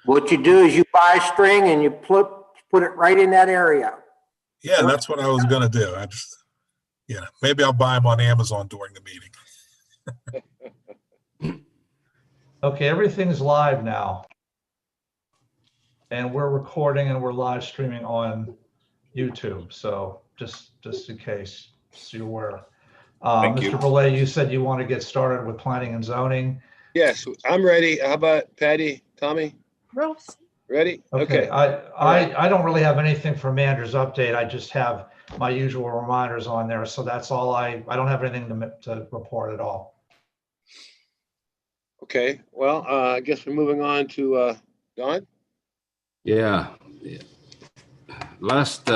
What you do is you buy string and you put it right in that area. Yeah, that's what I was gonna do. Maybe I'll buy them on Amazon during the meeting. Okay, everything's live now. And we're recording and we're live streaming on YouTube. So just in case, so you're aware. Thank you. Mr. Belay, you said you want to get started with planning and zoning. Yes, I'm ready. How about Patty, Tommy? Rose. Ready? Okay, I don't really have anything for manager's update. I just have my usual reminders on there. So that's all I don't have anything to report at all. Okay, well, I guess we're moving on to Don. Yeah. Last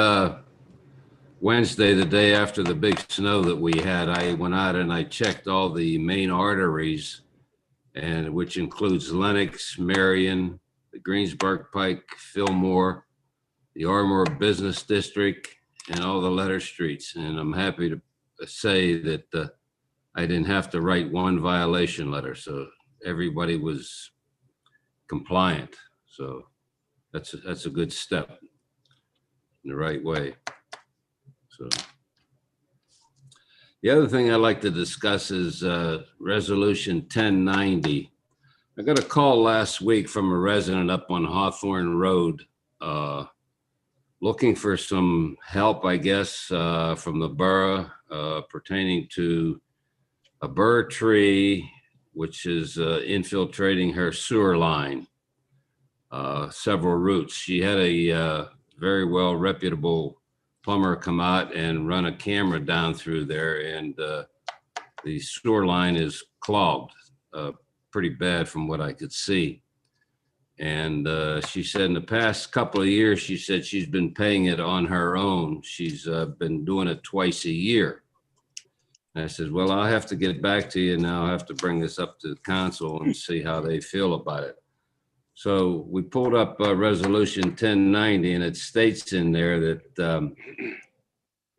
Wednesday, the day after the big snow that we had, I went out and I checked all the main arteries, and which includes Lenox, Marion, the Greensburg Pike, Fillmore, the Armour Business District, and all the letter streets. And I'm happy to say that I didn't have to write one violation letter, so everybody was compliant. So that's a good step in the right way. So the other thing I'd like to discuss is Resolution 1090. I got a call last week from a resident up on Hawthorne Road looking for some help, I guess, from the borough pertaining to a burr tree, which is infiltrating her sewer line, several roots. She had a very well reputable plumber come out and run a camera down through there, and the sewer line is clogged pretty bad from what I could see. And she said in the past couple of years, she said she's been paying it on her own. She's been doing it twice a year. And I said, well, I'll have to get back to you now. I'll have to bring this up to the council and see how they feel about it. So we pulled up Resolution 1090, and it states in there that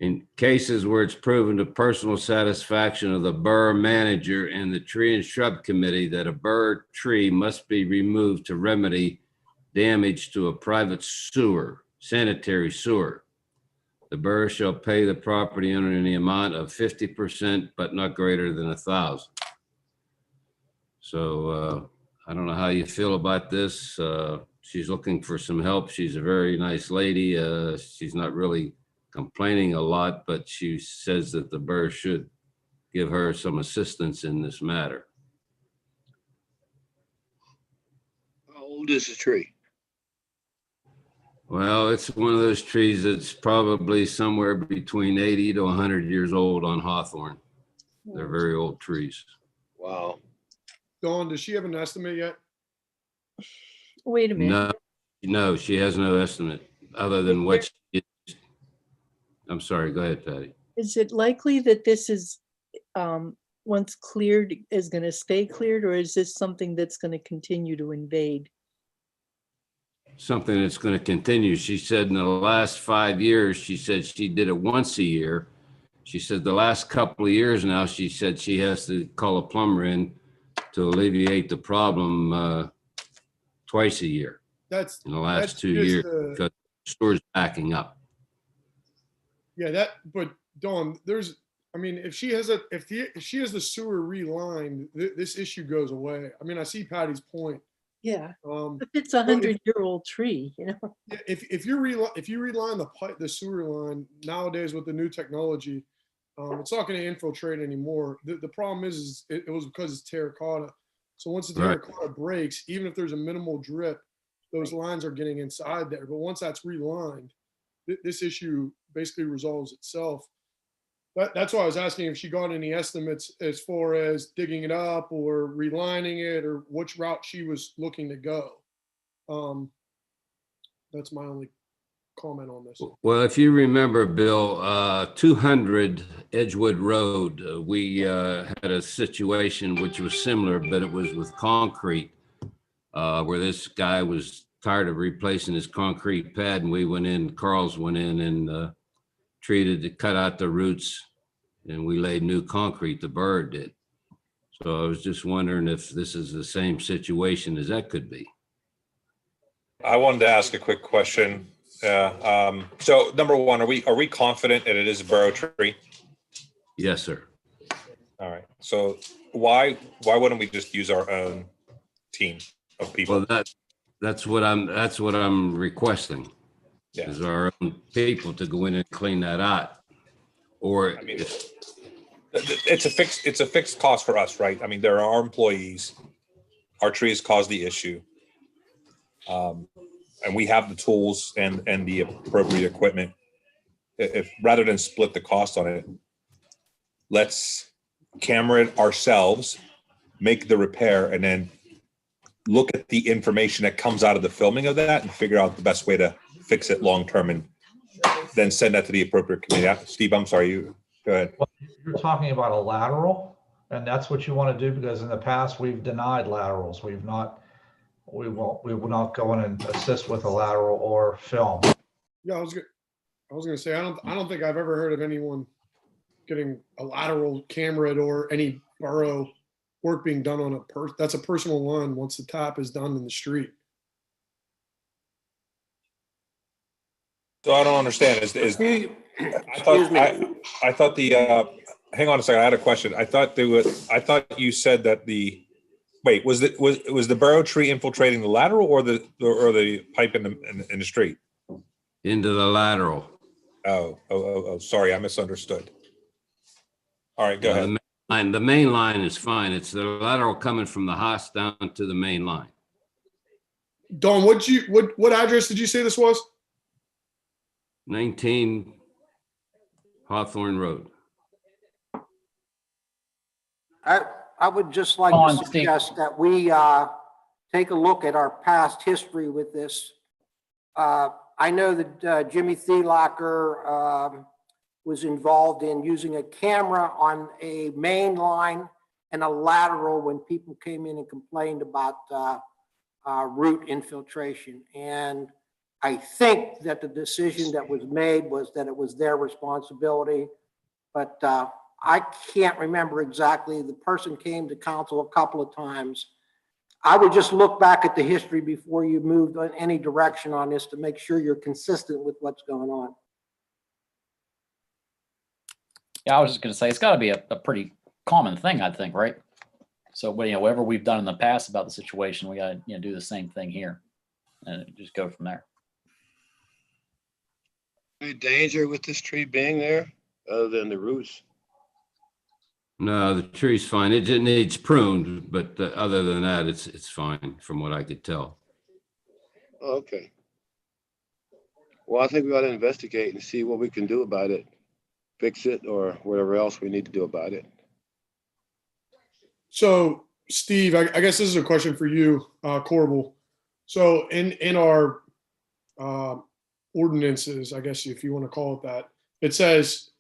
in cases where it's proven to personal satisfaction of the borough manager and the tree and shrub committee that a burr tree must be removed to remedy damage to a private sewer, sanitary sewer, the borough shall pay the property owner in the amount of 50%, but not greater than $1,000. So I don't know how you feel about this. She's looking for some help. She's a very nice lady. She's not really complaining a lot, but she says that the borough should give her some assistance in this matter. How old is the tree? Well, it's one of those trees that's probably somewhere between 80 to 100 years old on Hawthorne. They're very old trees. Wow. Dawn, does she have an estimate yet? Wait a minute. No, she has no estimate other than what she, I'm sorry, go ahead, Patty. Is it likely that this is, once cleared, is going to stay cleared, or is this something that's going to continue to invade? Something that's going to continue. She said in the last 5 years, she said she did it once a year. She said the last couple of years now, she said she has to call a plumber in to alleviate the problem twice a year That's in the last 2 just years the- because the store's backing up. Yeah, but Dawn, if she has the sewer relined, this issue goes away. I mean, I see Patty's point. Yeah, Um, but it's a 100-year-old tree, you know? if you reline the sewer line nowadays with the new technology, it's not going to infiltrate anymore. The problem is it was because it's terracotta. So once the Right. terracotta breaks, even if there's a minimal drip, those lines are getting inside there. But once that's relined, this issue basically resolves itself. That's why I was asking if she got any estimates as far as digging it up or relining it or which route she was looking to go. That's my only comment on this. Well, if you remember, Bill, 200 Edgewood Road, we had a situation which was similar, but it was with concrete, where this guy was tired of replacing his concrete pad, and we went in, Carl's went in and treated to cut out the roots, and we laid new concrete, the borough did. So I was just wondering if this is the same situation as that could be. I wanted to ask a quick question. So number one, are we confident that it is a borough tree? Yes, sir. All right. So why wouldn't we just use our own team of people? Well, that's what I'm requesting. Yeah. Is our own people to go in and clean that out. Or I mean, it's a fixed cost for us, right? I mean, there are our employees. Our trees caused the issue. And we have the tools and the appropriate equipment. If rather than split the cost on it, let's camera it ourselves, make the repair, and then look at the information that comes out of the filming of that and figure out the best way to fix it long-term, and then send that to the appropriate committee. Steve, I'm sorry, you go ahead. Well, you're talking about a lateral, and that's what you want to do, because in the past we've denied laterals. We will not go in and assist with a lateral or film. Yeah, I was gonna say, I don't think I've ever heard of anyone getting a lateral camera or any borough work being done on that's a personal line once the tap is done in the street. So I don't understand. Excuse me. I thought the hang on a second. I had a question. I thought you said that wait, was the borough tree infiltrating the lateral or the pipe in the street? into the lateral. Oh, sorry, I misunderstood. All right, go ahead. The main line is fine. It's the lateral coming from the house down to the main line. Don, what address did you say this was? 19 Hawthorne Road. I would just like Go to on, Steve. suggest that we take a look at our past history with this. I know that Jimmy Thielacker was involved in using a camera on a main line and a lateral when people came in and complained about root infiltration. And I think that the decision that was made was that it was their responsibility, but I can't remember exactly. The person came to council a couple of times. I would just look back at the history before you moved in any direction on this to make sure you're consistent with what's going on. Yeah, I was just gonna say, it's gotta be a pretty common thing, I think, right? So, whatever we've done in the past about the situation, we gotta, do the same thing here and just go from there. Any danger with this tree being there other than the roots? No, the tree's fine. It just needs pruned, but other than that, it's fine from what I could tell. Oh, okay. Well, I think we ought to investigate and see what we can do about it, fix it, or whatever else we need to do about it. So, Steve, I guess this is a question for you, Corbel. So in our ordinances, I guess if you want to call it that, it says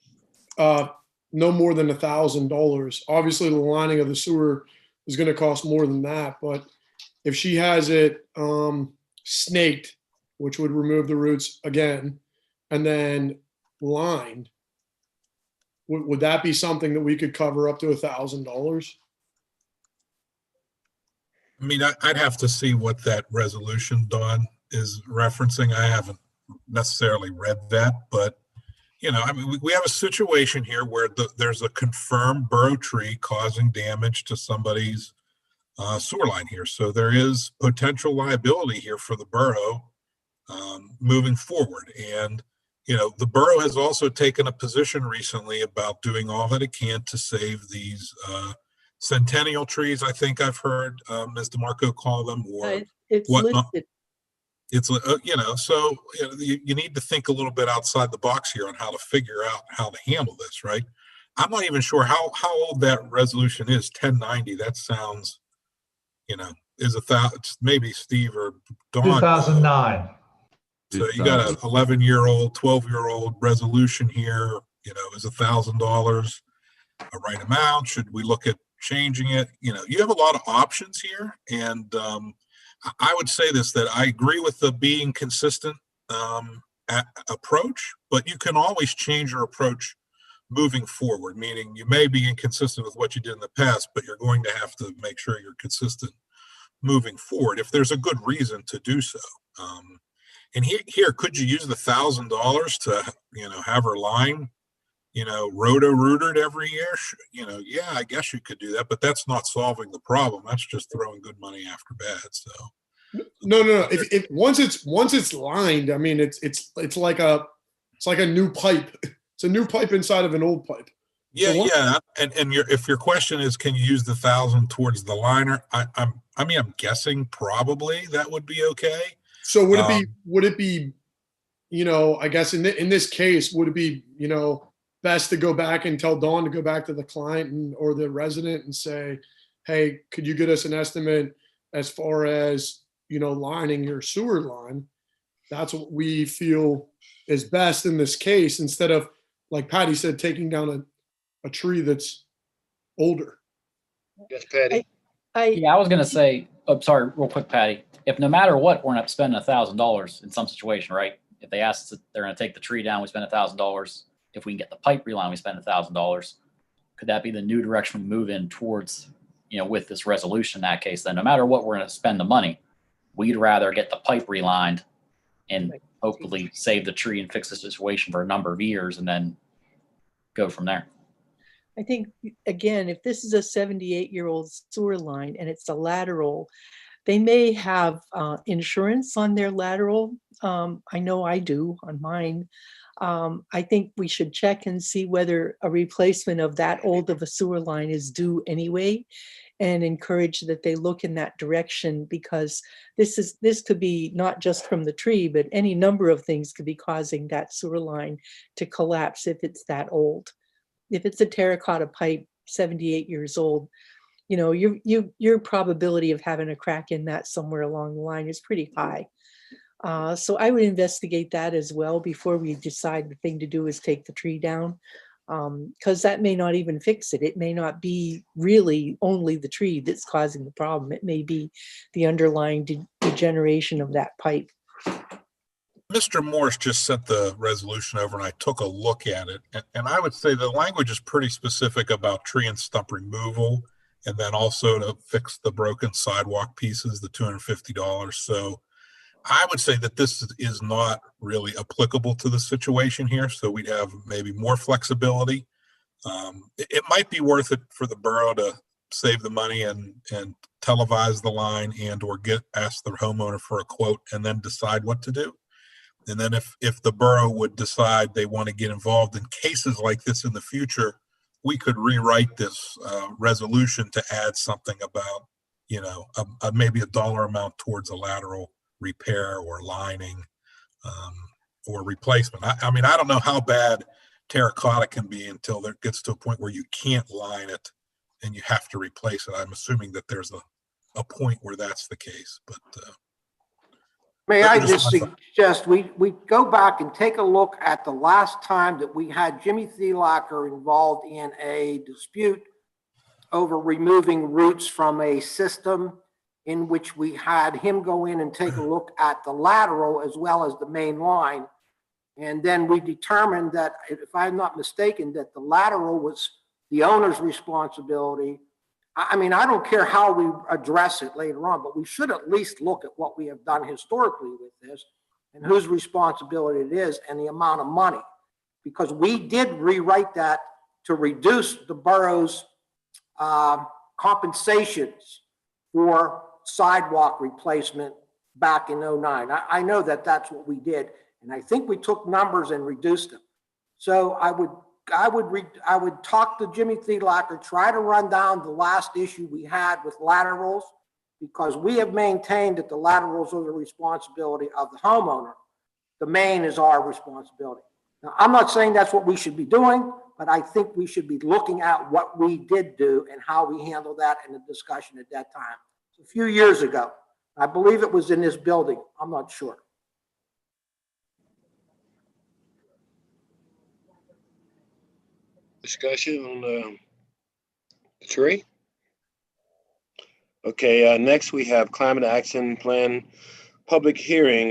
no more than $1,000. Obviously, the lining of the sewer is going to cost more than that. But if she has it snaked, which would remove the roots again, and then lined, would that be something that we could cover up to $1,000? I mean, I'd have to see what that resolution, Don, is referencing. I haven't necessarily read that, but I mean, we have a situation here where there's a confirmed borough tree causing damage to somebody's sewer line here. So there is potential liability here for the borough moving forward. And, the borough has also taken a position recently about doing all that it can to save these centennial trees, I think I've heard Ms. DeMarco call them, or It's whatnot. listed. It's, so you need to think a little bit outside the box here on how to figure out how to handle this, right? I'm not even sure how old that resolution is. 1090, that sounds, is maybe Steve or Dawn. 2009. So you got an 11-year-old, 12-year-old resolution here, is $1,000 a right amount? Should we look at changing it? You have a lot of options here. And I would say this, that I agree with the being consistent approach, but you can always change your approach moving forward, meaning you may be inconsistent with what you did in the past, but you're going to have to make sure you're consistent moving forward if there's a good reason to do so. And here, could you use the $1,000 to, have her line, roto-rooted every year? Yeah, I guess you could do that, but that's not solving the problem. That's just throwing good money after bad. So. No. If once it's lined, I mean, it's like a new pipe. It's a new pipe inside of an old pipe. Yeah, So yeah. And if your question is, can you use the 1,000 towards the liner? I'm guessing probably that would be okay. So would it be, I guess in this case, would it be, best to go back and tell Dawn to go back to the client or the resident and say, hey, could you get us an estimate as far as, lining your sewer line? That's what we feel is best in this case, instead of, like Patty said, taking down a tree that's older. Yes, Patty. Yeah, I was gonna say, sorry, real quick, Patty. If no matter what, we're not spending $1,000 in some situation, right? If they ask us, they're gonna take the tree down, we spend $1,000. If we can get the pipe reline, we spend $1,000. Could that be the new direction we move in towards, with this resolution in that case? Then no matter what, we're gonna spend the money. We'd rather get the pipe relined and hopefully save the tree and fix the situation for a number of years and then go from there. I think, again, if this is a 78-year-old sewer line and it's a lateral, they may have insurance on their lateral. I know I do on mine. I think we should check and see whether a replacement of that old of a sewer line is due anyway, and encourage that they look in that direction, because this could be not just from the tree, but any number of things could be causing that sewer line to collapse if it's that old. If it's a terracotta pipe, 78 years old, your probability of having a crack in that somewhere along the line is pretty high. So I would investigate that as well before we decide the thing to do is take the tree down, because that may not even fix it. It may not be really only the tree that's causing the problem. It may be the underlying degeneration of that pipe. Mr. Morse just sent the resolution over and I took a look at it. And I would say the language is pretty specific about tree and stump removal, and then also to fix the broken sidewalk pieces, the $250. So I would say that this is not really applicable to the situation here. So we'd have maybe more flexibility. It might be worth it for the borough to save the money and televise the line and or ask the homeowner for a quote and then decide what to do. And then if the borough would decide they want to get involved in cases like this in the future, we could rewrite this resolution to add something about, maybe a dollar amount towards a lateral repair or lining or replacement. I mean, I don't know how bad terracotta can be until there gets to a point where you can't line it and you have to replace it. I'm assuming that there's a point where that's the case, but may I just suggest we go back and take a look at the last time that we had Jimmy Thielacker involved in a dispute over removing roots from a system, in which we had him go in and take a look at the lateral as well as the main line. And then we determined that, if I'm not mistaken, that the lateral was the owner's responsibility. I mean, I don't care how we address it later on, but we should at least look at what we have done historically with this and whose responsibility it is and the amount of money. Because we did rewrite that to reduce the borough's compensations for sidewalk replacement back in '09. I know that that's what we did. And I think we took numbers and reduced them. So I would talk to Jimmy Thielacker, try to run down the last issue we had with laterals, because we have maintained that the laterals are the responsibility of the homeowner. The main is our responsibility. Now, I'm not saying that's what we should be doing, but I think we should be looking at what we did do and how we handled that in the discussion at that time. A few years ago. I believe it was in this building. I'm not sure. Discussion on the tree. Okay, next we have climate action plan public hearing.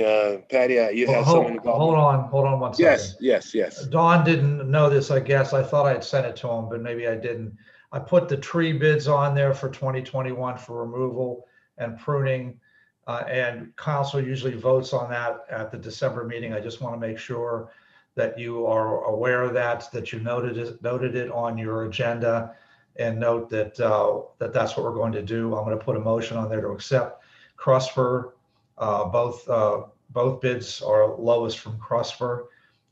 Patty, you had something to go. Hold on 1 second. Yes. Don didn't know this, I guess. I thought I had sent it to him, but maybe I didn't. I put the tree bids on there for 2021 for removal and pruning. And council usually votes on that at the December meeting. I just want to make sure that you are aware of that you noted it on your agenda, and note that that's what we're going to do. I'm going to put a motion on there to accept Crosper. Both bids are lowest from Crosper.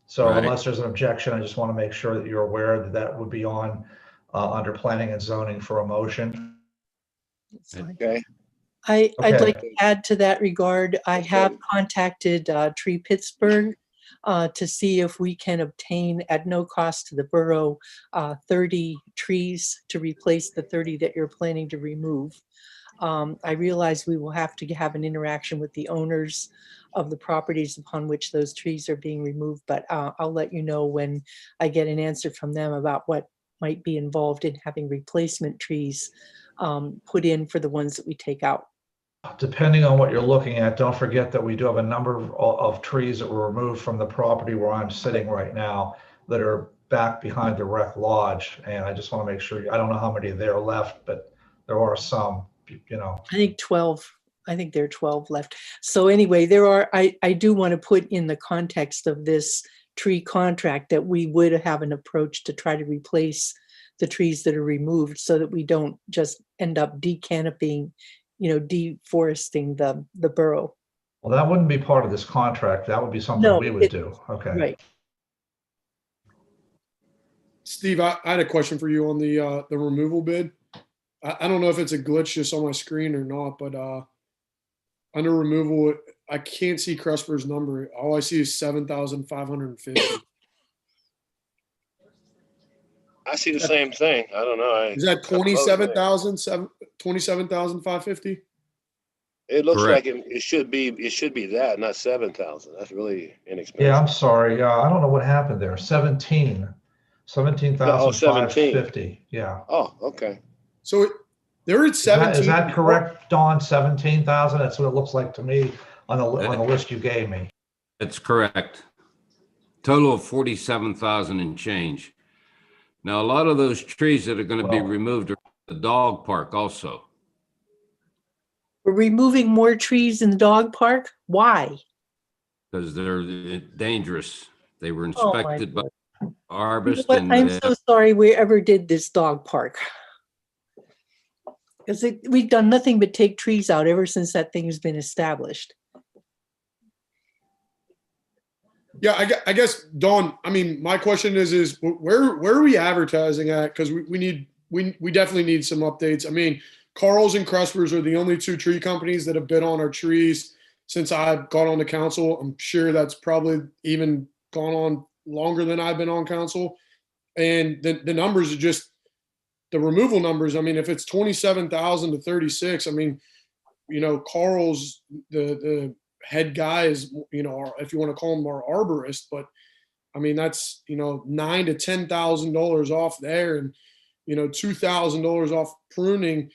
So Right. unless there's an objection, I just want to make sure that you're aware that that would be on under planning and zoning for a motion. It's fine. Okay. I'd Okay. like to add to that regard, I have Okay. contacted Tree Pittsburgh to see if we can obtain at no cost to the borough 30 trees to replace the 30 that you're planning to remove. I realize we will have to have an interaction with the owners of the properties upon which those trees are being removed, but I'll let you know when I get an answer from them about what might be involved in having replacement trees put in for the ones that we take out. Depending on what you're looking at, don't forget that we do have a number of trees that were removed from the property where I'm sitting right now that are back behind the rec lodge. And I just want to make sure, I don't know how many there are left, but there are some, you know. I think 12. I think there are 12 left. So anyway, I do want to put in the context of this tree contract that we would have an approach to try to replace the trees that are removed so that we don't just end up decanopying, deforesting the borough. Well, that wouldn't be part of this contract. That would be something No, we would do. Okay. Right. Steve, I had a question for you on the removal bid. I don't know if it's a glitch just on my screen or not, but under removal, I can't see Crusper's number. All I see is 7,550. I see the same thing. I don't know. Is that 27,550? It looks Correct. like it should be that, not 7,000. That's really inexpensive. Yeah, I'm sorry. I don't know what happened there. 17,550. Yeah. Oh, okay. So they're at 17. Is that correct, Dawn? 17,000? That's what it looks like to me on the list you gave me. That's correct. Total of 47,000 and change. Now, a lot of those trees that are going to be Well- removed are at the dog park also. We're removing more trees in the dog park. Why? Because they're dangerous. They were Oh, my inspected by God. arborists But and I'm so sorry we ever did this dog park. Because we've done nothing but take trees out ever since that thing's been established. Yeah, I guess, Dawn, I mean, my question is where are we advertising at? Because we definitely need some updates. I mean, Carl's and Crespers are the only two tree companies that have bid on our trees since I've got on the council. I'm sure that's probably even gone on longer than I've been on council. And the numbers are just the removal numbers. I mean, if it's 27,000 to 36, I mean, Carl's the head guy is, if you want to call him our arborist, but I mean, that's, $9,000 to $10,000 off there and, $2,000 off pruning.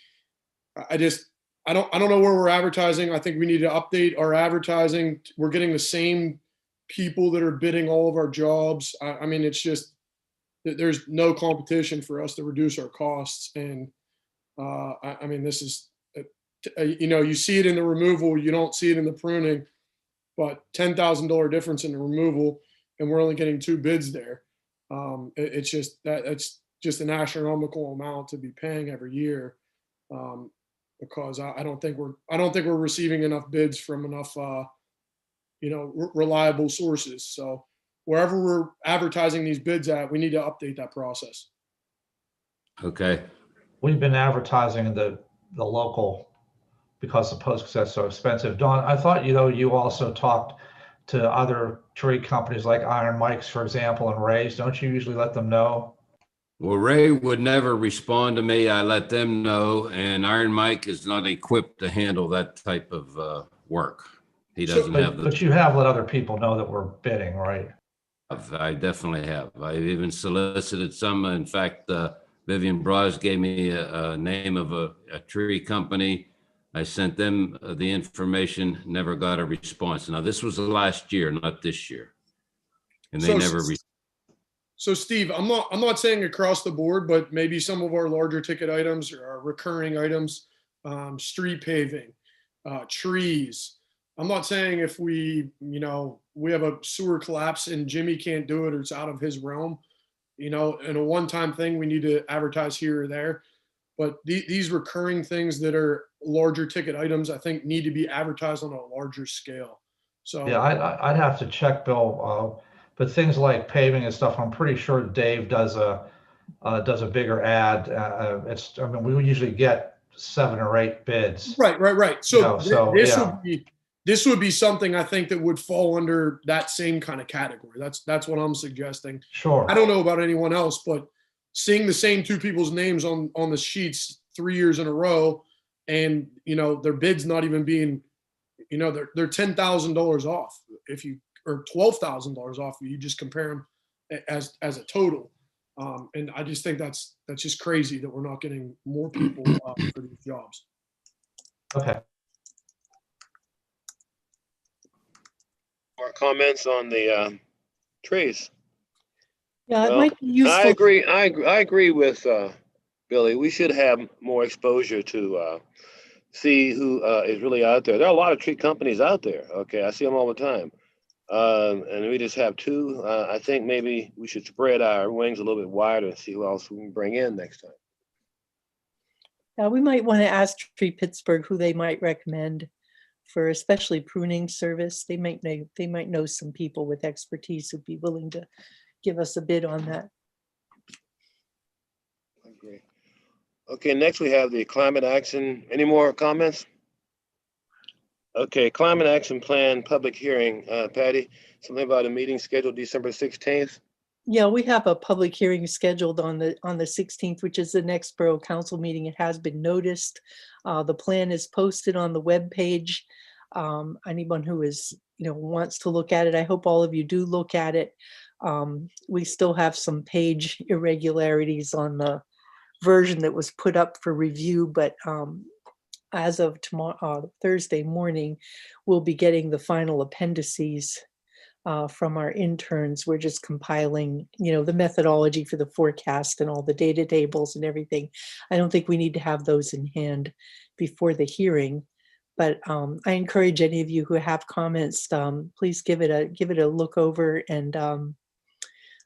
I don't know where we're advertising. I think we need to update our advertising. We're getting the same people that are bidding all of our jobs. I mean, it's just, there's no competition for us to reduce our costs. And I mean, this is, you see it in the removal, you don't see it in the pruning, but $10,000 difference in the removal, and we're only getting 2 bids there. It's just that's just an astronomical amount to be paying every year, because I don't think we're receiving enough bids from enough reliable sources. So wherever we're advertising these bids at, we need to update that process. Okay. We've been advertising in the local because the post is so expensive. Dawn, I thought, you also talked to other tree companies like Iron Mike's, for example, and Ray's. Don't you usually let them know? Well, Ray would never respond to me. I let them know, and Iron Mike is not equipped to handle that type of work. He doesn't have the. But you have let other people know that we're bidding, right? I definitely have. I've even solicited some. In fact, Vivian Bras gave me a name of a tree company. I sent them the information, never got a response. Now, this was the last year, not this year. And they never. So Steve, I'm not saying across the board, but maybe some of our larger ticket items or our recurring items, street paving, trees. I'm not saying if we have a sewer collapse and Jimmy can't do it or it's out of his realm, in a one-time thing, we need to advertise here or there. But these recurring things that are larger ticket items, I think, need to be advertised on a larger scale. So Yeah, I'd have to check, Bill. But things like paving and stuff, I'm pretty sure Dave does a bigger ad. I mean, we usually get 7 or 8 bids. Right. So, this yeah. would be something I think that would fall under that same kind of category. That's what I'm suggesting. Sure. I don't know about anyone else, but seeing the same 2 people's names on the sheets 3 years in a row, and their bid's not even being, they're $10,000 off or $12,000 off. You just compare them as a total. And I just think that's just crazy that we're not getting more people for these jobs. Okay. More comments on the trees? Yeah, it Well, might be useful. I agree with Billy. We should have more exposure to see who is really out there. There are a lot of tree companies out there. Okay, I see them all the time. And we just have 2. I think maybe we should spread our wings a little bit wider and see who else we can bring in next time. Yeah, we might want to ask Tree Pittsburgh who they might recommend for especially pruning service. They might know some people with expertise who'd be willing to give us a bid on that. Great. Okay, next we have the climate action. Any more comments? Okay, climate action plan public hearing. Patty, something about a meeting scheduled December 16th? Yeah, we have a public hearing scheduled on the 16th, which is the next Borough Council meeting. It has been noticed. The plan is posted on the webpage. Anyone who wants to look at it, I hope all of you do look at it. We still have some page irregularities on the version that was put up for review, but as of tomorrow, Thursday morning, we'll be getting the final appendices from our interns. We're just compiling, the methodology for the forecast and all the data tables and everything. I don't think we need to have those in hand before the hearing, but I encourage any of you who have comments, please give it a look over, and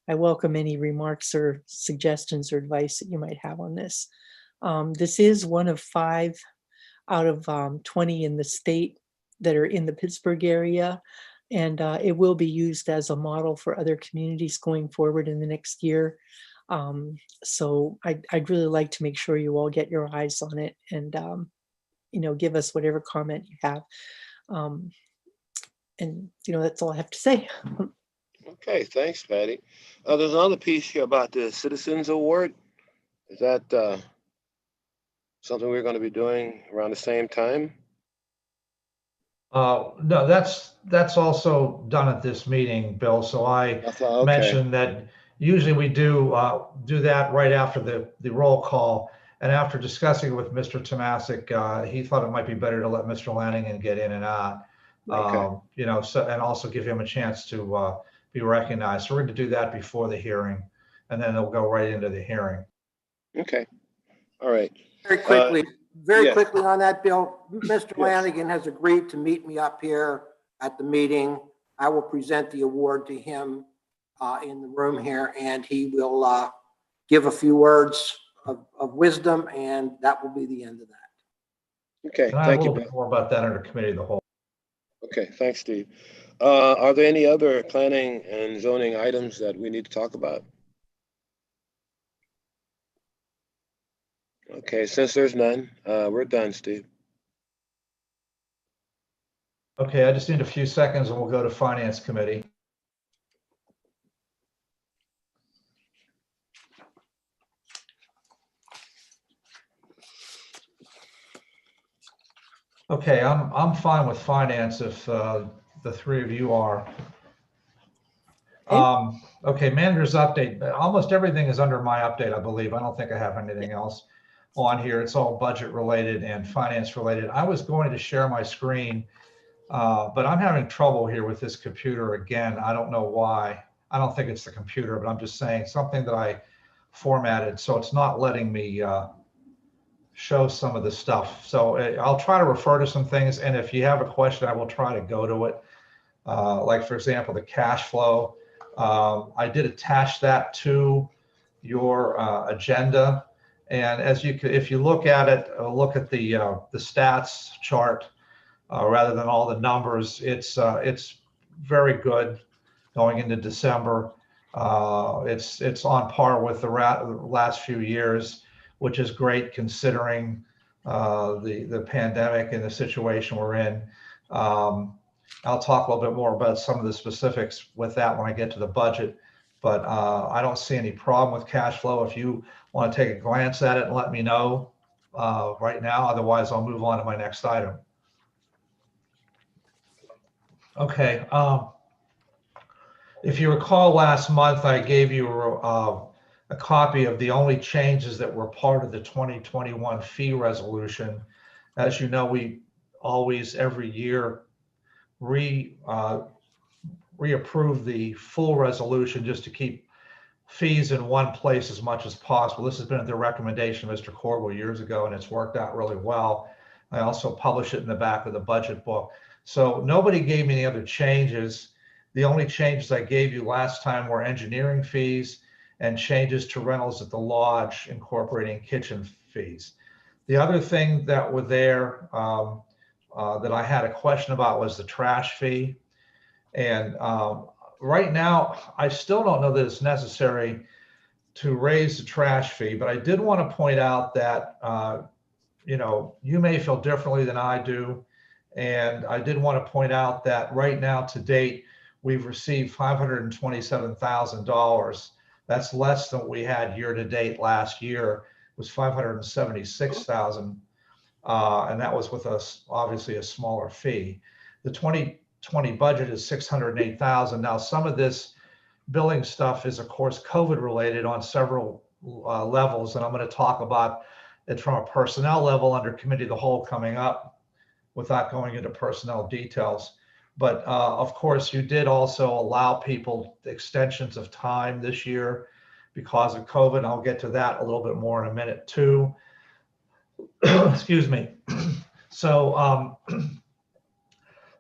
I welcome any remarks or suggestions or advice that you might have on this. This is one of 5 out of 20 in the state that are in the Pittsburgh area. And it will be used as a model for other communities going forward in the next year. So I'd really like to make sure you all get your eyes on it and, give us whatever comment you have. And, that's all I have to say. Okay, thanks, Patty. There's another piece here about the Citizens Award. Is that something we're going to be doing around the same time? No, that's also done at this meeting, Bill. So I Okay. mentioned that usually we do that right after the roll call. And after discussing it with Mr. Tomasic, he thought it might be better to let Mr. Lanningham get in and out. Okay. And also give him a chance to be recognized. So we're going to do that before the hearing, and then it'll go right into the hearing. Okay. All right. Very quickly, yeah. quickly on that, Bill, Mr. Lanigan has agreed to meet me up here at the meeting. I will present the award to him in the room here, and he will give a few words of wisdom, and that will be the end of that. Okay, And I have thank a you, little Bill. bit more about that under committee of the whole. Okay, thanks, Steve. Are there any other planning and zoning items that we need to talk about? Okay, since there's none, we're done, Steve. Okay, I just need a few seconds and we'll go to Finance Committee. Okay, I'm fine with finance if the 3 of you are. Okay, manager's update. Almost everything is under my update, I believe. I don't think I have anything else on here. It's all budget related and finance related. I was going to share my screen, but I'm having trouble here with this computer again. I don't know why. I don't think it's the computer, but I'm just saying something that I formatted. So it's not letting me show some of the stuff. So I'll try to refer to some things, and if you have a question, I will try to go to it. Like for example, the cash flow. I did attach that to your agenda, and as you could, if you look at it, look at the stats chart rather than all the numbers. It's very good going into December. It's on par with the last few years, which is great considering the pandemic and the situation we're in. I'll talk a little bit more about some of the specifics with that when I get to the budget, but I don't see any problem with cash flow. If you want to take a glance at it and let me know right now, otherwise I'll move on to my next item. Okay. If you recall last month, I gave you a copy of the only changes that were part of the 2021 fee resolution. As you know, we always every year reapprove the full resolution just to keep fees in one place as much as possible. This has been at the recommendation of Mr. Corbel years ago, and it's worked out really well. I also publish it in the back of the budget book. So nobody gave me any other changes. The only changes I gave you last time were engineering fees and changes to rentals at the lodge incorporating kitchen fees. The other thing that were there that I had a question about was the trash fee. And right now, I still don't know that it's necessary to raise the trash fee, but I did want to point out that, you may feel differently than I do. And I did want to point out that right now to date, we've received $527,000. That's less than we had year to date last year. It was $576,000. And that was with us, obviously a smaller fee. The 2020 budget is $608,000. Now, some of this billing stuff is of course COVID related on several levels. And I'm going to talk about it from a personnel level under committee of the whole coming up without going into personnel details. But of course, you did also allow people extensions of time this year because of COVID. I'll get to that a little bit more in a minute too. Excuse me. So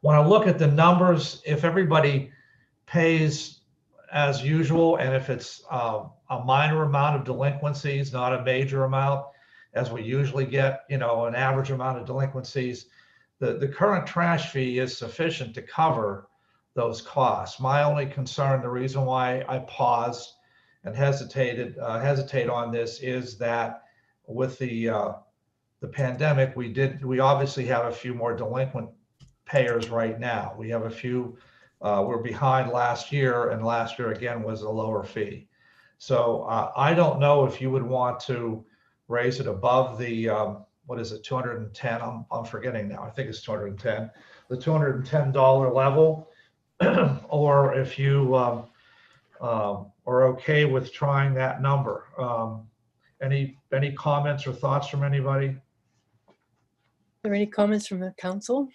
when I look at the numbers, if everybody pays as usual, and if it's a minor amount of delinquencies, not a major amount, as we usually get, an average amount of delinquencies, the current trash fee is sufficient to cover those costs. My only concern, the reason why I paused and hesitate on this is that with the pandemic, we obviously have a few more delinquent payers right now. We have a few, we're behind last year, and last year again was a lower fee. So I don't know if you would want to raise it above the, what is it, 210? I'm forgetting now. I think it's 210, the $210 level, or if you are okay with trying that number. Any comments or thoughts from anybody? Are there any comments from the council?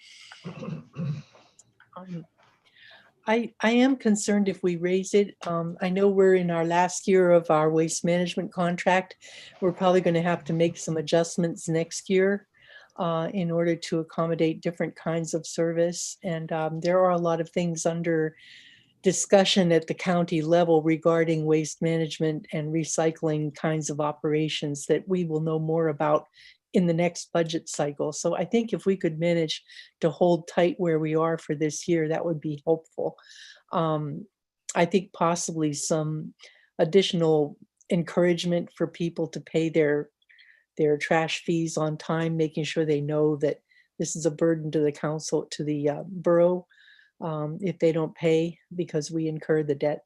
I am concerned if we raise it. I know we're in our last year of our waste management contract. We're probably going to have to make some adjustments next year in order to accommodate different kinds of service. And there are a lot of things under discussion at the county level regarding waste management and recycling kinds of operations that we will know more about in the next budget cycle. So I think if we could manage to hold tight where we are for this year, that would be helpful. I think possibly some additional encouragement for people to pay their trash fees on time, making sure they know that this is a burden to the council, to the borough, if they don't pay because we incur the debt.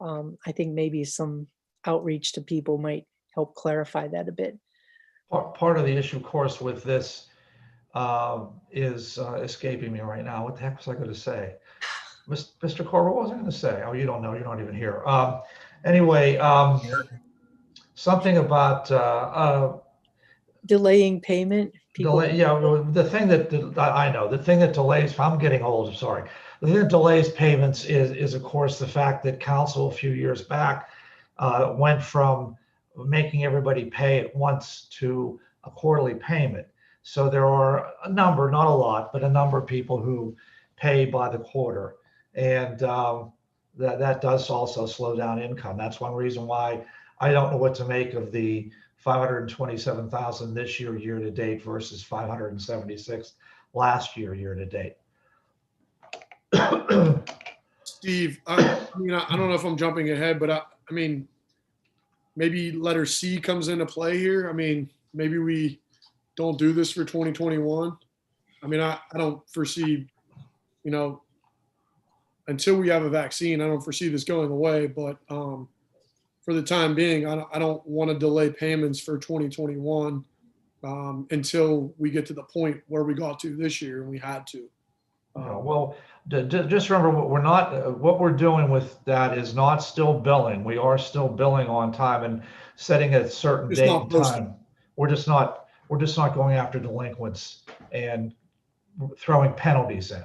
I think maybe some outreach to people might help clarify that a bit. Part of the issue, of course, with this is escaping me right now. What the heck was I going to say? Mr. Corbett, what was I going to say? Oh, you don't know. You're not even here. Anyway, something about delaying payment. Delay, yeah, the thing that I know, the thing that delays, I'm getting old, I'm sorry. The thing that delays payments is of course, the fact that council a few years back went from making everybody pay at once to a quarterly payment. So there are a number, not a lot, but a number of people who pay by the quarter. And that does also slow down income. That's one reason why I don't know what to make of the 527,000 this year, year to date versus 576 last year, year to date. Steve, I mean, I don't know if I'm jumping ahead, but I mean, maybe letter C comes into play here. I mean, maybe we don't do this for 2021. I mean, I don't foresee, you know, until we have a vaccine, I don't foresee this going away. But for the time being, I don't want to delay payments for 2021 until we get to the point where we got to this year and we had to. Well, just remember what we're doing with that is not still billing. We are still billing on time and setting a certain It's date not and posted. time. We're just not going after delinquents and throwing penalties in.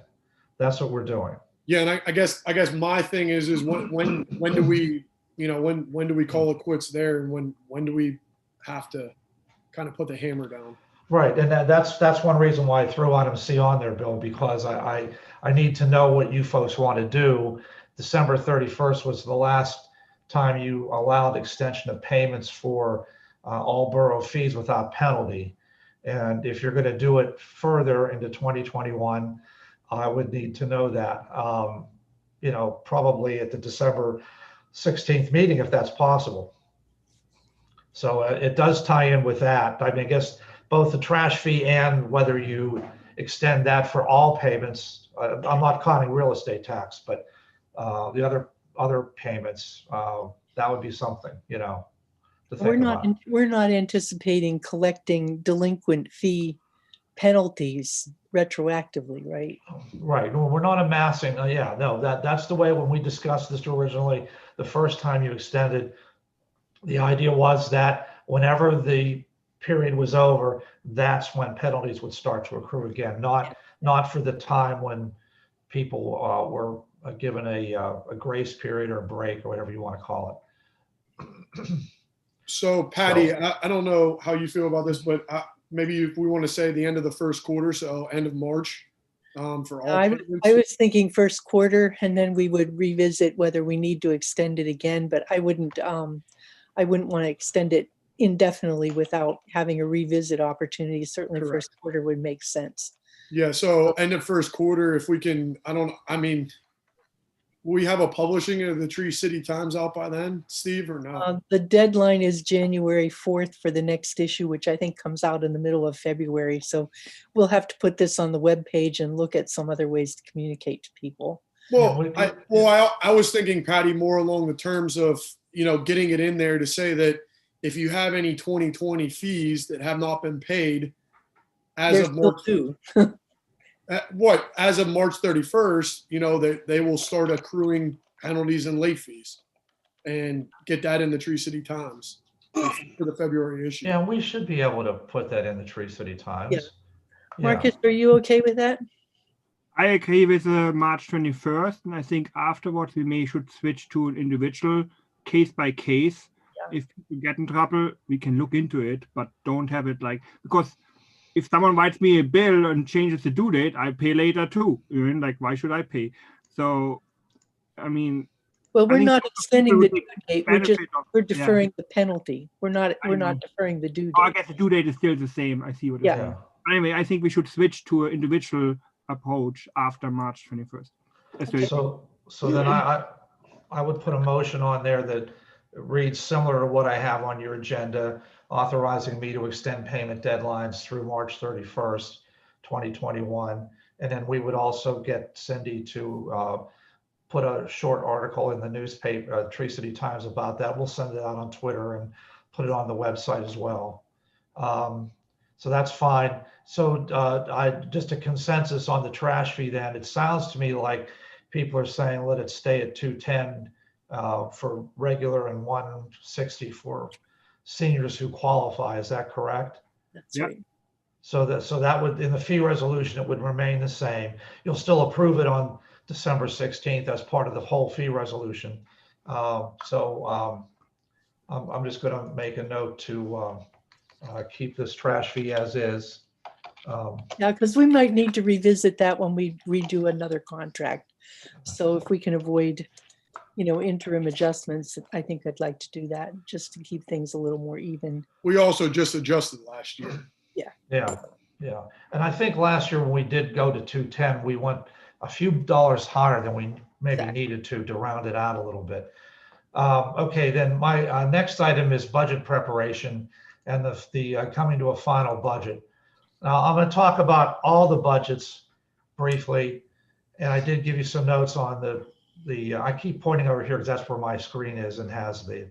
That's what we're doing. Yeah, and I guess my thing is when do we, you know, when do we call it quits there, and when do we have to kind of put the hammer down? Right, and that's one reason why I threw item C on there, Bill, because I need to know what you folks want to do. December 31st was the last time you allowed extension of payments for all borough fees without penalty. And if you're going to do it further into 2021, I would need to know that, you know, probably at the December 16th meeting, if that's possible. So it does tie in with that. I mean, I guess both the trash fee and whether you extend that for all payments, I'm not counting real estate tax, but the other payments, that would be something, you know, to think about. We're not anticipating collecting delinquent fee penalties retroactively, right? Right. No, we're not amassing. Yeah, no, that's the way when we discussed this originally, the first time you extended, the idea was that whenever the period was over, that's when penalties would start to accrue again, not for the time when people were given a grace period or a break or whatever you want to call it. So Patty, I don't know how you feel about this, but maybe if we want to say the end of the first quarter, so end of March for all payments. I was thinking first quarter, and then we would revisit whether we need to extend it again, but I wouldn't want to extend it indefinitely without having a revisit opportunity. Certainly Correct. First quarter would make sense. Yeah, so end of first quarter, if we can, we have a publishing of the Tree City Times out by then, Steve, or no? The deadline is January 4th for the next issue, which I think comes out in the middle of February. So we'll have to put this on the webpage and look at some other ways to communicate to people. Well, I was thinking, Patty, more along the terms of, you know, getting it in there to say that if you have any 2020 fees that have not been paid as There's of still March, two. as of March 31st, you know, they will start accruing penalties and late fees, and get that in the Tree City Times for the February issue. Yeah, we should be able to put that in the Tree City Times. Yeah. Yeah. Marcus, are you okay with that? I agree with March 21st, and I think afterwards we should switch to an individual case by case. Yeah. If we get in trouble, we can look into it, but don't have it because if someone writes me a bill and changes the due date, I pay later too. Why should I pay? So, I mean. Well, we're not extending the due date. We're Yeah. deferring the penalty. We're not deferring the due I date. guess the due date is still the same. I see what you're Yeah. saying. Anyway, I think we should switch to an individual approach after March 21st. So then I would put a motion on there that reads similar to what I have on your agenda, authorizing me to extend payment deadlines through March 31st, 2021. And then we would also get Cindy to put a short article in the newspaper, Tree City Times, about that. We'll send it out on Twitter and put it on the website as well. So that's fine. So just a consensus on the trash fee then. It sounds to me like people are saying, let it stay at $210 for regular and $160 for seniors who qualify. Is that correct? That's Yeah. right. So that would, in the fee resolution, it would remain the same. You'll still approve it on December 16th as part of the whole fee resolution. I'm just going to make a note to keep this trash fee as is. Yeah, because we might need to revisit that when we redo another contract. So if we can avoid, interim adjustments, I think I'd like to do that just to keep things a little more even. We also just adjusted last year. Yeah, yeah. And I think last year when we did go to 210, we went a few dollars higher than we maybe Exactly. needed to round it out a little bit. Okay, then my next item is budget preparation and the coming to a final budget. Now, I'm going to talk about all the budgets briefly, and I did give you some notes on the I keep pointing over here because that's where my screen is and has the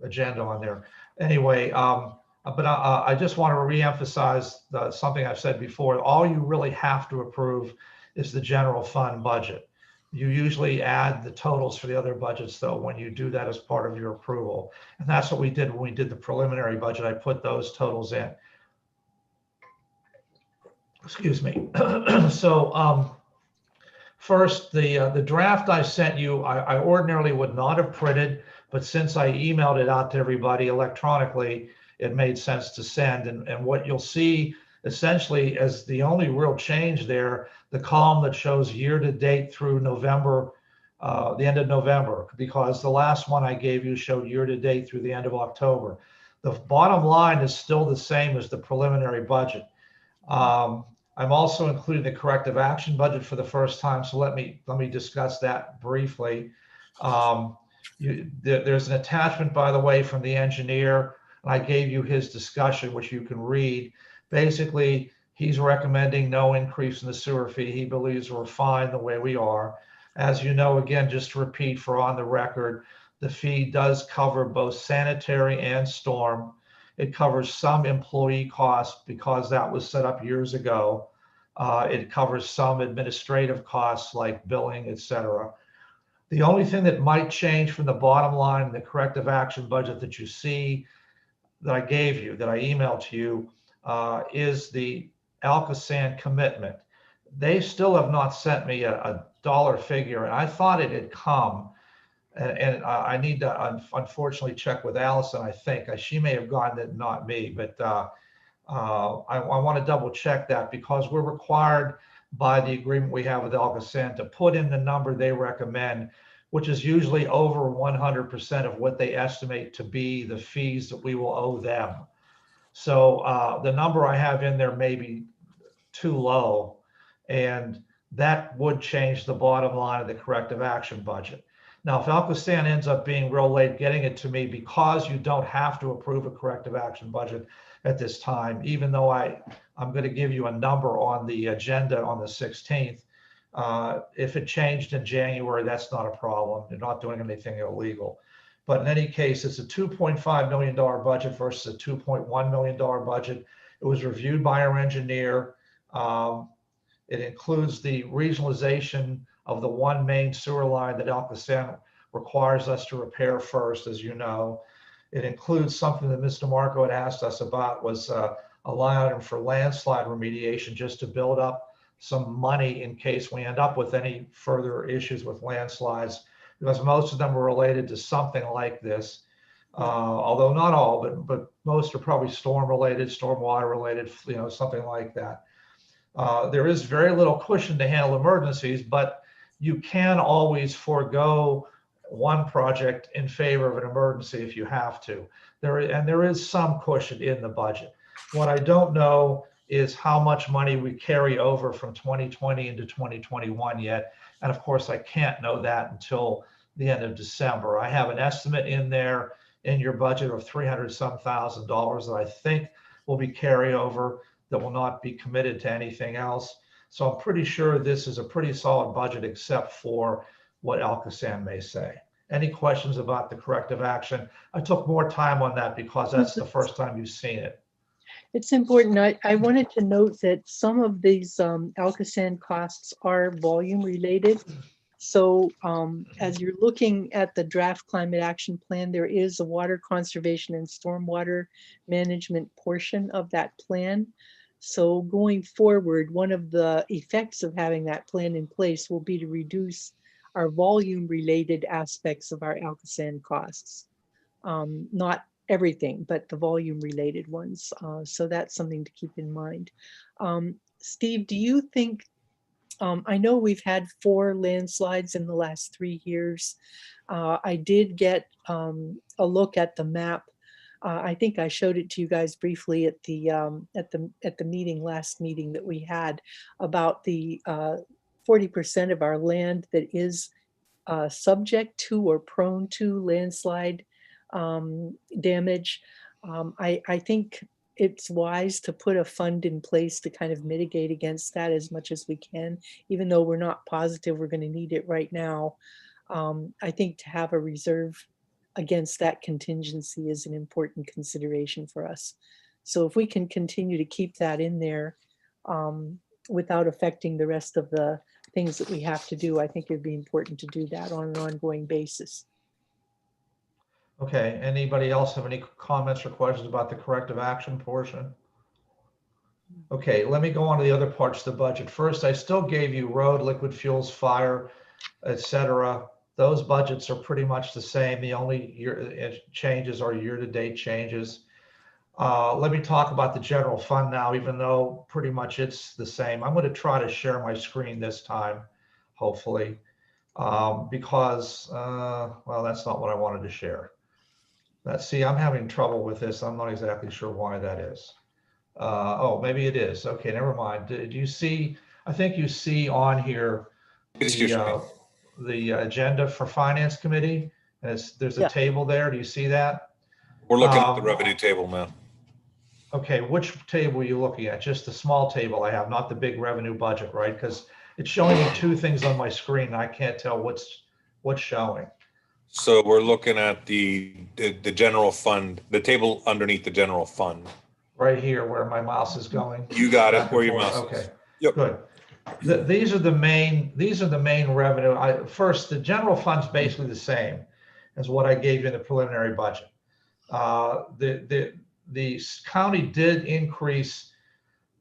agenda on there. Anyway, but I just want to reemphasize something I've said before. All you really have to approve is the general fund budget. You usually add the totals for the other budgets, though, when you do that as part of your approval. And that's what we did when we did the preliminary budget. I put those totals in. Excuse me. So first, the draft I sent you, I ordinarily would not have printed, but since I emailed it out to everybody electronically, it made sense to send. And what you'll see essentially as the only real change there, the column that shows year to date through November, the end of November, because the last one I gave you showed year to date through the end of October. The bottom line is still the same as the preliminary budget. I'm also including the corrective action budget for the first time, so let me discuss that briefly. There's an attachment, by the way, from the engineer, and I gave you his discussion, which you can read. Basically, he's recommending no increase in the sewer fee. He believes we're fine the way we are. As you know, again, just to repeat for on the record, the fee does cover both sanitary and storm. It covers some employee costs because that was set up years ago. It covers some administrative costs like billing, etc. The only thing that might change from the bottom line in the corrective action budget that you see that I gave you, that I emailed to you, is the Alcosan commitment. They still have not sent me a dollar figure, and I thought it had come. And I need to unfortunately check with Allison. I think she may have gotten it, not me, but I want to double check that because we're required by the agreement we have with Alcosan to put in the number they recommend, which is usually over 100% of what they estimate to be the fees that we will owe them. So the number I have in there may be too low, and that would change the bottom line of the corrective action budget. Now, if Alcosan ends up being real late getting it to me because you don't have to approve a corrective action budget at this time, even though I'm going to give you a number on the agenda on the 16th, if it changed in January, that's not a problem. You're not doing anything illegal. But in any case, it's a $2.5 million budget versus a $2.1 million budget. It was reviewed by our engineer. It includes the regionalization of the one main sewer line that Alcosan requires us to repair first, as you know. It includes something that Mr. Marco had asked us about, was a line item for landslide remediation, just to build up some money in case we end up with any further issues with landslides, because most of them are related to something like this. Although not all, but most are probably storm related, stormwater related, something like that. There is very little cushion to handle emergencies, but you can always forego one project in favor of an emergency if you have to. There is some cushion in the budget. What I don't know is how much money we carry over from 2020 into 2021 yet. And of course, I can't know that until the end of December. I have an estimate in there in your budget of $300-some thousand that I think will be carryover, that will not be committed to anything else. So I'm pretty sure this is a pretty solid budget, except for what Alcosan may say. Any questions about the corrective action? I took more time on that because that's the first time you've seen it. It's important. I wanted to note that some of these Alcosan costs are volume related. So as you're looking at the draft climate action plan, there is a water conservation and stormwater management portion of that plan. So going forward, one of the effects of having that plan in place will be to reduce our volume related aspects of our Alcosan costs. Not everything but the volume related ones. So that's something to keep in mind. Steve, do you think, I know we've had 4 landslides in the last 3 years. I did get a look at the map. I think I showed it to you guys briefly at the meeting, last meeting that we had, about the 40% of our land that is subject to or prone to landslide damage. I think it's wise to put a fund in place to kind of mitigate against that as much as we can, even though we're not positive we're going to need it right now. I think to have a reserve against that contingency is an important consideration for us. So if we can continue to keep that in there without affecting the rest of the things that we have to do, I think it'd be important to do that on an ongoing basis. Okay, anybody else have any comments or questions about the corrective action portion? Okay, let me go on to the other parts of the budget. First, I still gave you road, liquid fuels, fire, etc. Those budgets are pretty much the same. The only changes are year-to-date changes. Let me talk about the general fund now, even though pretty much it's the same. I'm going to try to share my screen this time, hopefully, because, well, that's not what I wanted to share. Let's see, I'm having trouble with this. I'm not exactly sure why that is. Oh, maybe it is. Okay, never mind. Do you see, I think you see on here the agenda for Finance Committee. There's a table there. Do you see that? We're looking at the revenue table now. Okay, which table are you looking at? Just the small table I have, not the big revenue budget, right? Because it's showing me 2 things on my screen. I can't tell what's showing. So we're looking at the general fund, the table underneath the general fund. Right here where my mouse is going. You got it, where your mouse is. Okay, Yep. good. These are the main revenue. First, the general fund's basically the same as what I gave you in the preliminary budget. The county did increase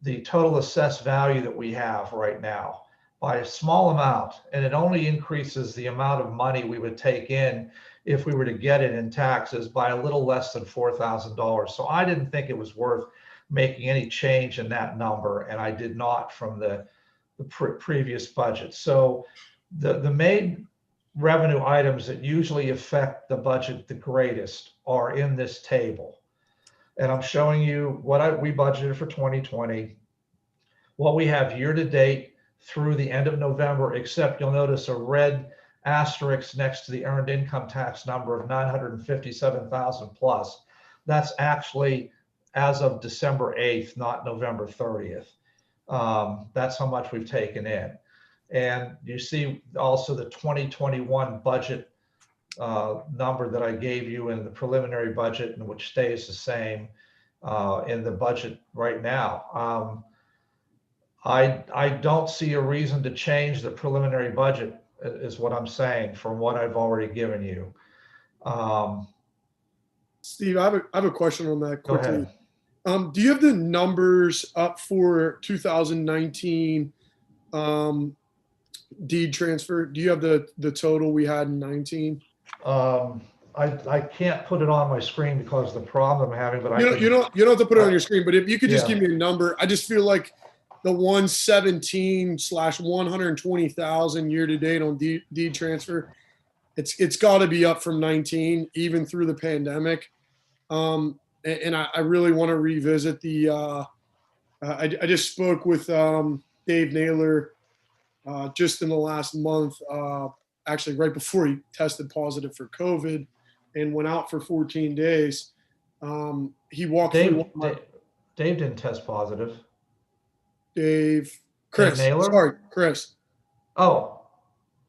the total assessed value that we have right now by a small amount, and it only increases the amount of money we would take in if we were to get it in taxes by a little less than $4,000. So I didn't think it was worth making any change in that number, and I did not from the previous budget. So the main revenue items that usually affect the budget the greatest are in this table. And I'm showing you what we budgeted for 2020, what we have year to date through the end of November, except you'll notice a red asterisk next to the earned income tax number of 957,000 plus. That's actually as of December 8th, not November 30th. That's how much we've taken in. And you see also the 2021 budget number that I gave you in the preliminary budget, and which stays the same in the budget right now. I don't see a reason to change the preliminary budget, is what I'm saying, from what I've already given you. Steve, I have a question on that Go quickly. ahead. Do you have the numbers up for 2019 deed transfer? Do you have the total we had in 19? I can't put it on my screen because of the problem I'm having, but you don't have to put it on your screen, but if you could just Yeah. give me a number. I just feel like the 117/120,000 year to date on deed transfer, it's got to be up from 19, even through the pandemic. And I really want to revisit the. I just spoke with Dave Naylor just in the last month, actually right before he tested positive for COVID and went out for 14 days. He walked through. Dave didn't test positive. Chris Naylor? Sorry, Chris. Oh,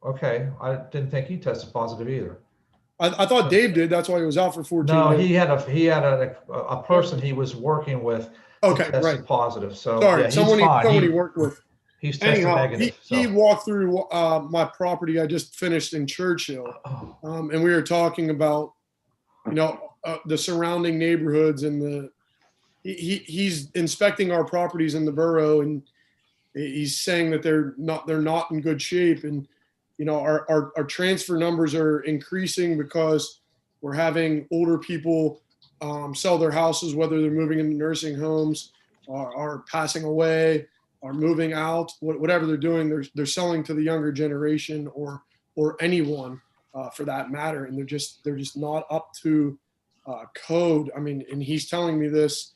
okay. I didn't think he tested positive either. I thought Dave did. That's why he was out for 14 No, days. he had a person he was working with. Okay, tested right. Positive. So sorry, yeah, someone he worked with. He's tested Anyhow, negative. he walked through my property I just finished in Churchill, and we were talking about, the surrounding neighborhoods and he's inspecting our properties in the borough, and he's saying that they're not in good shape, and our transfer numbers are increasing because we're having older people sell their houses, whether they're moving into nursing homes, are passing away, are moving out, whatever they're doing, they're selling to the younger generation or anyone for that matter, and they're just not up to code. I mean, and he's telling me this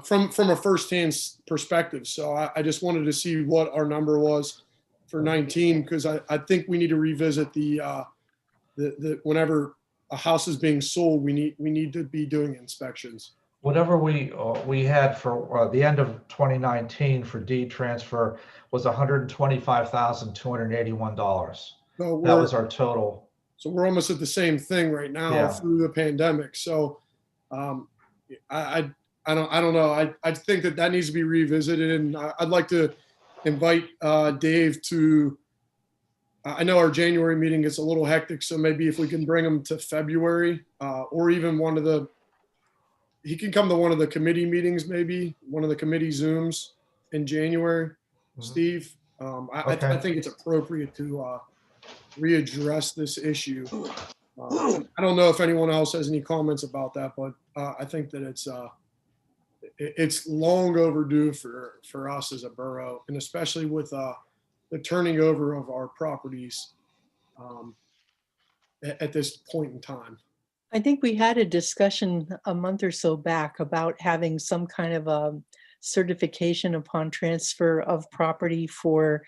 from a firsthand perspective. So I just wanted to see what our number was for 19, because I think we need to revisit the whenever a house is being sold, we need to be doing inspections. Whatever we had for the end of 2019 for deed transfer was $125,281. So That was our total. So we're almost at the same thing right now Yeah. through the pandemic. So I don't know. I think that needs to be revisited, and I'd like to invite Dave to. I know our January meeting gets a little hectic, so maybe if we can bring him to February or even he can come to one of the committee meetings, maybe one of the committee Zooms in January. Steve, I think it's appropriate to readdress this issue. I don't know if anyone else has any comments about that, but I think that it's long overdue for us as a borough, and especially with the turning over of our properties at this point in time. I think we had a discussion a month or so back about having some kind of a certification upon transfer of property for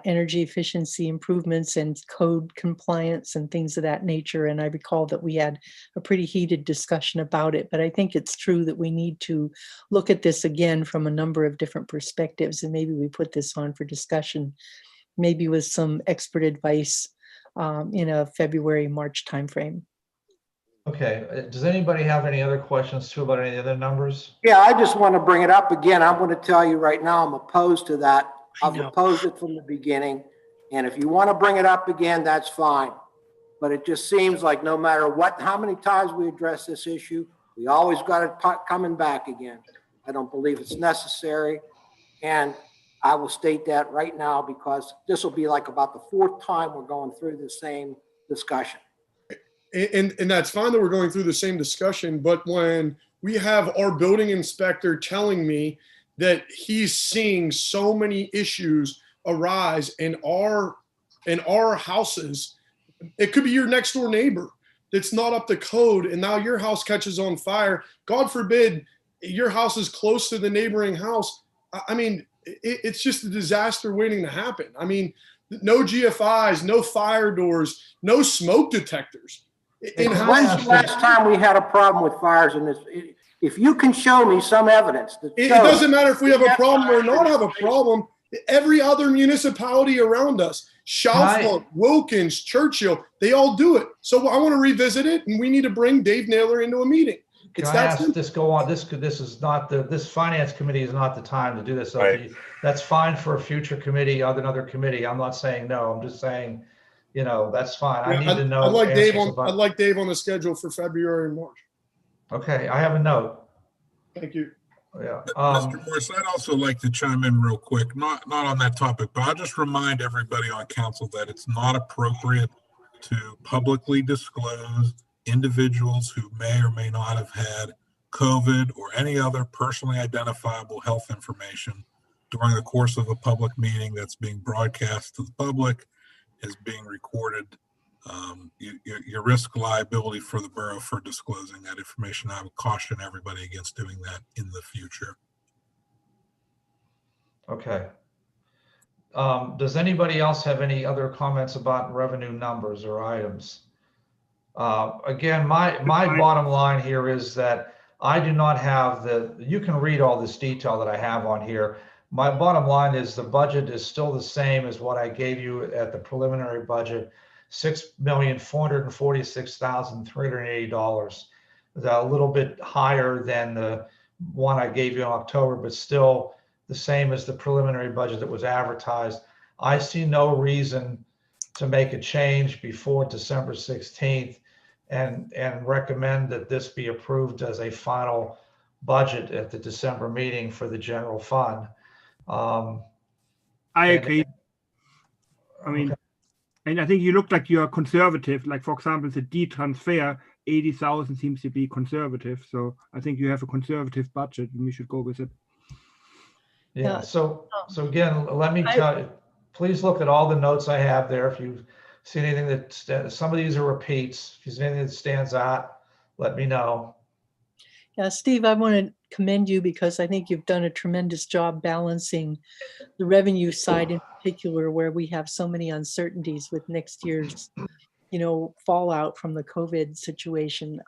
energy efficiency improvements and code compliance and things of that nature. And I recall that we had a pretty heated discussion about it, but I think it's true that we need to look at this again from a number of different perspectives. And maybe we put this on for discussion, maybe with some expert advice in a February, March timeframe. Okay, does anybody have any other questions too about any other numbers? Yeah, I just want to bring it up again. I'm going to tell you right now, I'm opposed to that. I've opposed it from the beginning. And if you want to bring it up again, that's fine. But it just seems like no matter how many times we address this issue, we always got it coming back again. I don't believe it's necessary. And I will state that right now, because this will be like about the 4th time we're going through the same discussion. And that's fine that we're going through the same discussion, but when we have our building inspector telling me that he's seeing so many issues arise in our houses, it could be your next door neighbor that's not up to code, and now your house catches on fire. God forbid your house is close to the neighboring house. I mean, it's just a disaster waiting to happen. I mean, no GFIs, no fire doors, no smoke detectors. When's the last time we had a problem with fires in this? If you can show me some evidence that It shows doesn't matter if we have a problem or not have a problem. Every other municipality around us, Southwood, Wilkins, Churchill, they all do it. So I want to revisit it, and we need to bring Dave Naylor into a meeting. Can I ask this go on? This is not this finance committee is not the time to do this. So Right. That's fine for a future committee, another committee. I'm not saying no. I'm just saying, that's fine. I need to know. I'd like Dave answers about- I'd like Dave on the schedule for February and March. Okay, I have a note. Thank you. Yeah. Mr. Morris, I'd also like to chime in real quick, not on that topic, but I'll just remind everybody on council that it's not appropriate to publicly disclose individuals who may or may not have had COVID or any other personally identifiable health information during the course of a public meeting that's being broadcast to the public, is being recorded. Your risk liability for the borough for disclosing that information. I would caution everybody against doing that in the future. Okay. Does anybody else have any other comments about revenue numbers or items? Again, my bottom line here is that I do not have you can read all this detail that I have on here. My bottom line is the budget is still the same as what I gave you at the preliminary budget, $6,446,380. A little bit higher than the one I gave you in October, but still the same as the preliminary budget that was advertised. I see no reason to make a change before December 16th and recommend that this be approved as a final budget at the December meeting for the general fund. I agree. I mean, And I think you look like you're conservative. Like, for example, the D transfer, 80,000 seems to be conservative. So I think you have a conservative budget and we should go with it. Yeah, Yeah, so again, let me I- tell you, please look at all the notes I have there. If you see anything that, some of these are repeats, if you see anything that stands out, let me know. Yeah, Steve, I want to commend you because I think you've done a tremendous job balancing the revenue side in particular, where we have so many uncertainties with next year's, fallout from the COVID situation.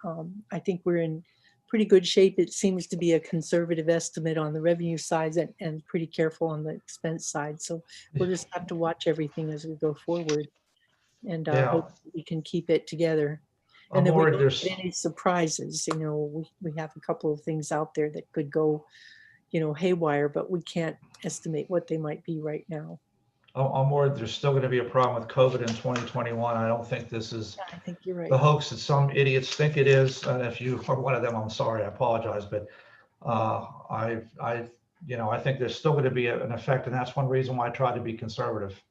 I think we're in pretty good shape. It seems to be a conservative estimate on the revenue side and pretty careful on the expense side. So we'll just have to watch everything as we go forward and Yeah. hope we can keep it together. I'm And then we worried don't there's, get any surprises, we have a couple of things out there that could go, haywire, but we can't estimate what they might be right now. I'm worried there's still going to be a problem with COVID in 2021. I don't think this is I think you're right. the hoax that some idiots think it is. And if you are one of them, I'm sorry, I apologize, but I think there's still going to be an effect, and that's one reason why I try to be conservative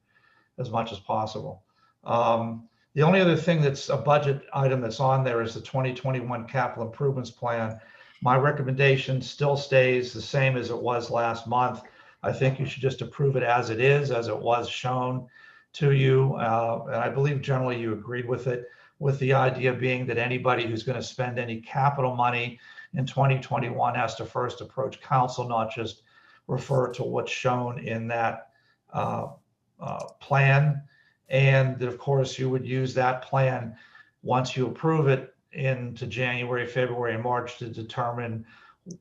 as much as possible. The only other thing that's a budget item that's on there is the 2021 capital improvements plan. My recommendation still stays the same as it was last month. I think you should just approve it as it is, as it was shown to you. And I believe generally you agreed with it, with the idea being that anybody who's going to spend any capital money in 2021 has to first approach council, not just refer to what's shown in that plan. And of course, you would use that plan once you approve it into January, February, and March to determine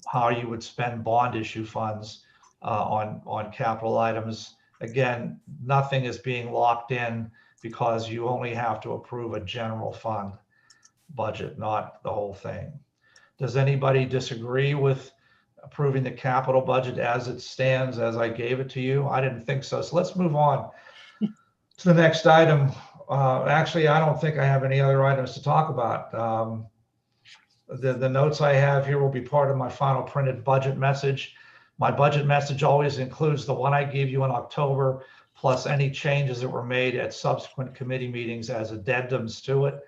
how you would spend bond issue funds on capital items. Again, nothing is being locked in because you only have to approve a general fund budget, not the whole thing. Does anybody disagree with approving the capital budget as it stands, as I gave it to you? I didn't think so. So let's move on to the next item. Actually, I don't think I have any other items to talk about. The notes I have here will be part of my final printed budget message. My budget message always includes the one I gave you in October, plus any changes that were made at subsequent committee meetings as addendums to it.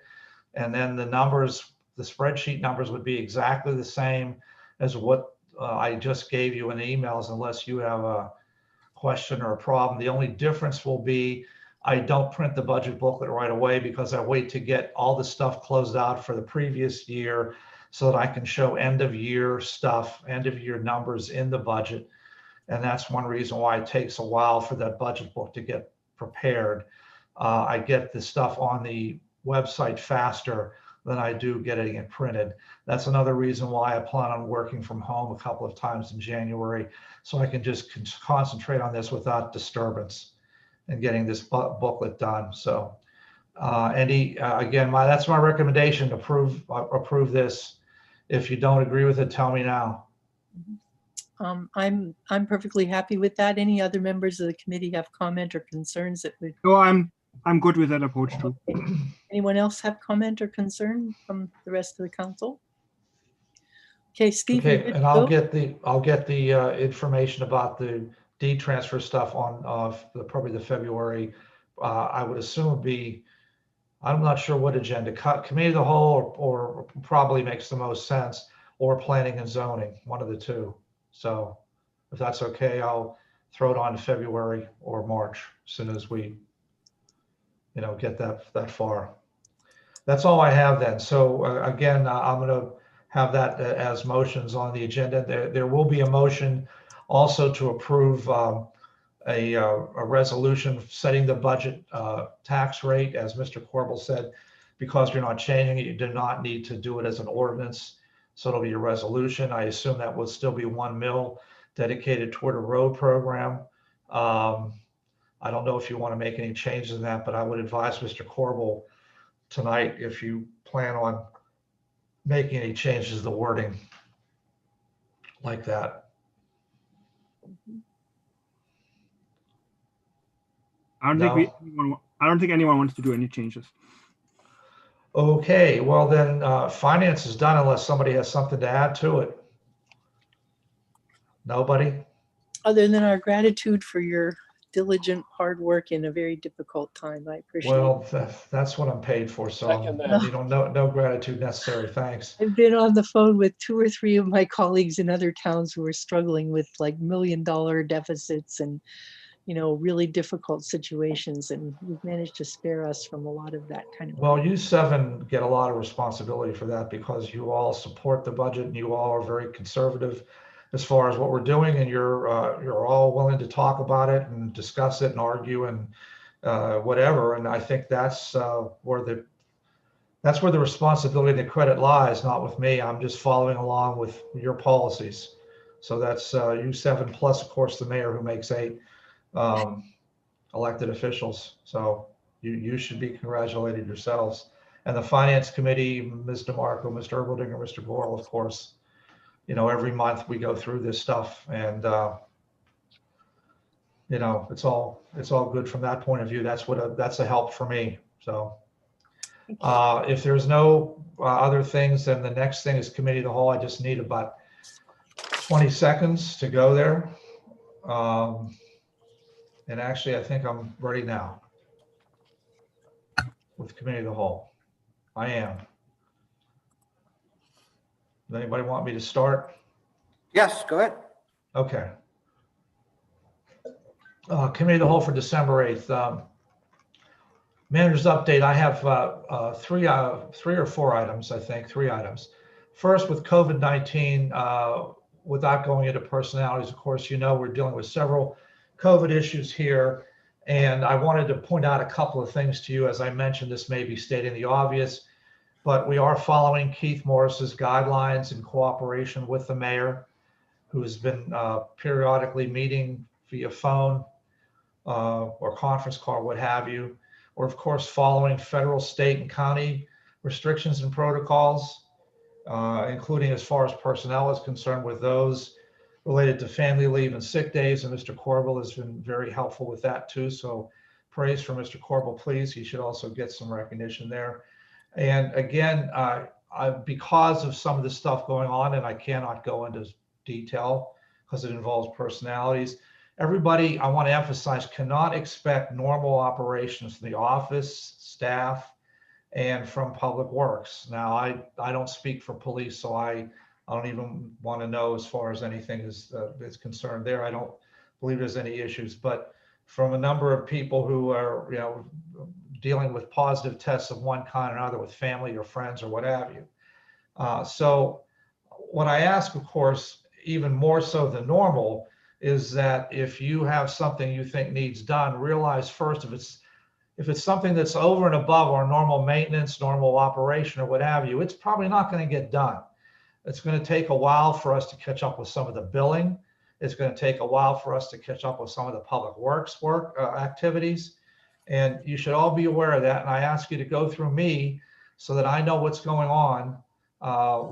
And then the numbers, the spreadsheet numbers would be exactly the same as what I just gave you in the emails, unless you have a question or a problem. The only difference will be I don't print the budget booklet right away because I wait to get all the stuff closed out for the previous year so that I can show end of year stuff, end of year numbers in the budget. And that's one reason why it takes a while for that budget book to get prepared. I get the stuff on the website faster than I do getting it printed. That's another reason why I plan on working from home a couple of times in January, so I can just concentrate on this without disturbance and getting this booklet done. So again, that's my recommendation, approve this. If you don't agree with it, tell me now. I'm perfectly happy with that. Any other members of the committee have comment or concerns that would? No, I'm good with that approach too. Anyone else have comment or concern from the rest of the council? Okay, Steve. you're Okay, good and to go? I'll get the information about the deed transfer stuff on probably the February. I would assume would be, I'm not sure what agenda, committee of the whole or probably makes the most sense, or planning and zoning, one of the two. So if that's okay, I'll throw it on to February or March as soon as we, get that far. That's all I have then. So again, I'm going to have that as motions on the agenda. There will be a motion also to approve a resolution setting the budget tax rate, as Mr. Corbel said, because you're not changing it, you do not need to do it as an ordinance. So it'll be a resolution. I assume that will still be 1 mil dedicated toward a road program. I don't know if you want to make any changes in that, but I would advise Mr. Corbel tonight, if you plan on making any changes to the wording like that. I don't think anyone wants to do any changes. Okay, well then finance is done unless somebody has something to add to it. Nobody? Other than our gratitude for your diligent, hard work in a very difficult time. I appreciate it. Well, that's what I'm paid for. So, Second that. you know, no gratitude necessary. Thanks. I've been on the phone with 2 or 3 of my colleagues in other towns who are struggling with like $1 million deficits and, you know, really difficult situations. And you've managed to spare us from a lot of that kind of. Well, you seven get a lot of responsibility for that because you all support the budget and you all are very conservative as far as what we're doing, and you're all willing to talk about it and discuss it and argue and whatever. And I think that's where the responsibility and the credit lies, not with me. I'm just following along with your policies. So that's you seven plus, of course, the mayor who makes 8 elected officials. So you should be congratulated yourselves. And the finance committee, Ms. DeMarco, Mr. Erbaldinger, Mr. Goral, of course. You know, every month we go through this stuff, and you know, it's all good from that point of view. That's a help for me. So if there's no other things, then the next thing is committee of the whole. I just need about 20 seconds to go there. And actually, I think I'm ready now with committee of the whole. I am. Does anybody want me to start? Yes, go ahead. Okay. Committee of the whole for December 8th. Manager's update. I have 3 or 4 items, I think, 3 items. First, with COVID-19, without going into personalities, of course, you know, we're dealing with several COVID issues here. And I wanted to point out a couple of things to you. As I mentioned, this may be stating the obvious, but we are following Keith Morris's guidelines in cooperation with the mayor, who has been periodically meeting via phone or conference call, what have you. We're, of course, following federal, state, and county restrictions and protocols, including as far as personnel is concerned with those related to family leave and sick days. And Mr. Corbel has been very helpful with that too. So praise for Mr. Corbel, please. He should also get some recognition there. And again, because of some of the stuff going on, and I cannot go into detail because it involves personalities, everybody, I want to emphasize, cannot expect normal operations from the office, staff, and from Public Works. Now, I don't speak for police, so I don't even want to know as far as anything is concerned there. I don't believe there's any issues, but from a number of people who are, you know, dealing with positive tests of one kind or another with family or friends or what have you. So what I ask, of course, even more so than normal, is that if you have something you think needs done, realize first, if it's something that's over and above our normal maintenance, normal operation or what have you, it's probably not going to get done. It's going to take a while for us to catch up with some of the billing. It's going to take a while for us to catch up with some of the Public Works activities. And you should all be aware of that. And I ask you to go through me so that I know what's going on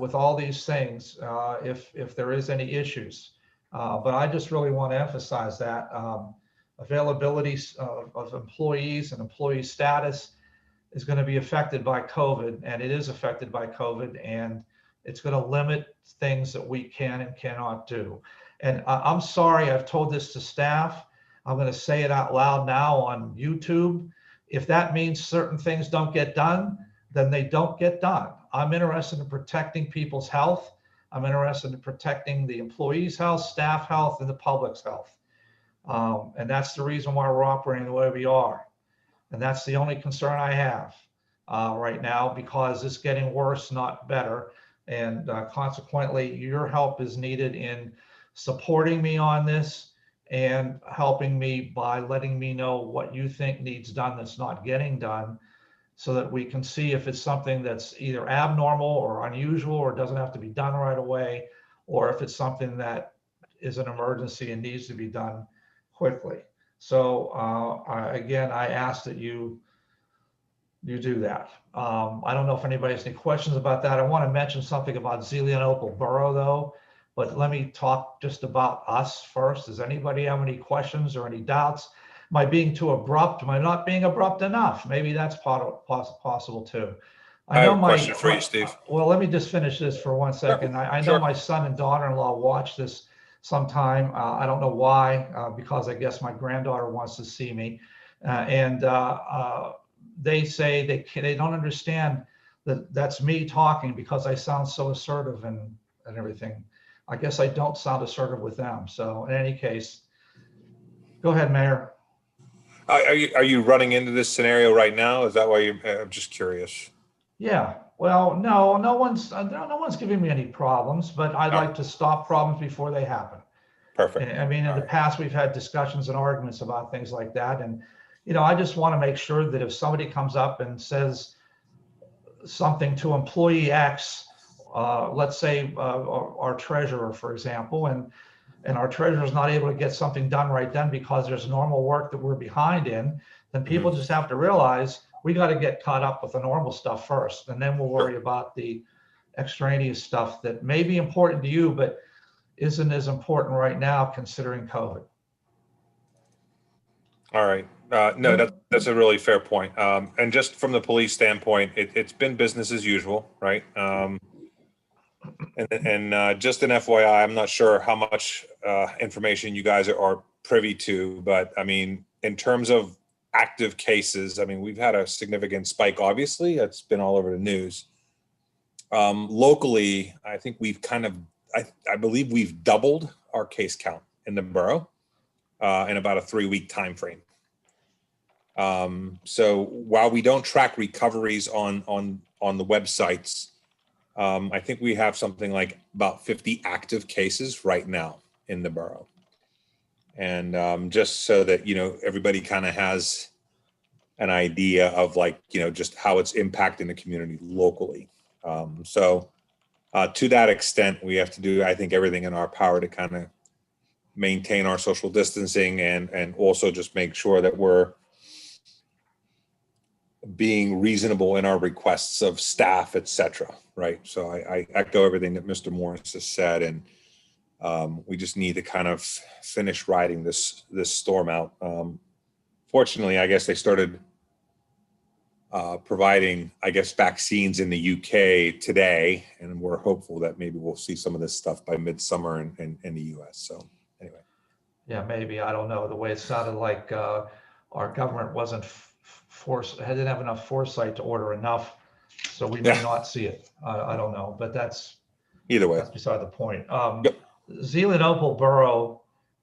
with all these things, if there is any issues. But I just really want to emphasize that availability of employees and employee status is going to be affected by COVID, and it is affected by COVID, and it's going to limit things that we can and cannot do. And I'm sorry, I've told this to staff. I'm going to say it out loud now on YouTube. If that means certain things don't get done, then they don't get done. I'm interested in protecting people's health. I'm interested in protecting the employees' health, staff health, and the public's health. And that's the reason why we're operating the way we are. And that's the only concern I have right now, because it's getting worse, not better. And consequently, your help is needed in supporting me on this and helping me by letting me know what you think needs done that's not getting done, so that we can see if it's something that's either abnormal or unusual or doesn't have to be done right away, or if it's something that is an emergency and needs to be done quickly. So again, I ask that you do that. I don't know if anybody has any questions about that. I want to mention something about Zelienople Borough though, but let me talk just about us first. Does anybody have any questions or any doubts? Am I being too abrupt? Am I not being abrupt enough? Maybe that's possible too. I have a question for you, Steve. Well, let me just finish this for 1 second. I know my son and daughter-in-law watch this sometime. I don't know why, because I guess my granddaughter wants to see me. And they say they don't understand that that's me talking because I sound so assertive and everything. I guess I don't sound assertive with them. So in any case, go ahead, Mayor. Are you running into this scenario right now? Is that why I'm just curious? Yeah. Well, no one's giving me any problems, but I'd like to stop problems before they happen. Perfect. I mean, in the past, we've had discussions and arguments about things like that. And, I just want to make sure that if somebody comes up and says something to employee X, let's say our treasurer, for example, and our treasurer is not able to get something done right then because there's normal work that we're behind in, then people just have to realize we got to get caught up with the normal stuff first, and then we'll worry about the extraneous stuff that may be important to you, but isn't as important right now considering COVID. All right. No, that's a really fair point. And just from the police standpoint, it's been business as usual, right? And just an FYI, I'm not sure how much information you guys are privy to, but I mean, in terms of active cases, I mean, we've had a significant spike, obviously. It's been all over the news. Locally, I think we've I believe we've doubled our case count in the borough in about a 3-week time frame. So while we don't track recoveries on the websites, I think we have something like about 50 active cases right now in the borough. And just so that, everybody kind of has an idea of just how it's impacting the community locally. So to that extent, we have to do, I think, everything in our power to kind of maintain our social distancing and also just make sure that we're being reasonable in our requests of staff, et cetera, right? So I echo everything that Mr. Morris has said, and we just need to kind of finish riding this storm out. Fortunately, I guess they started providing, vaccines in the UK today, and we're hopeful that maybe we'll see some of this stuff by midsummer in the US. So anyway. Yeah, maybe. I don't know. The way it sounded like our government wasn't didn't have enough foresight to order enough, so we may not see it. I don't know, but that's beside the point. Zelienople Borough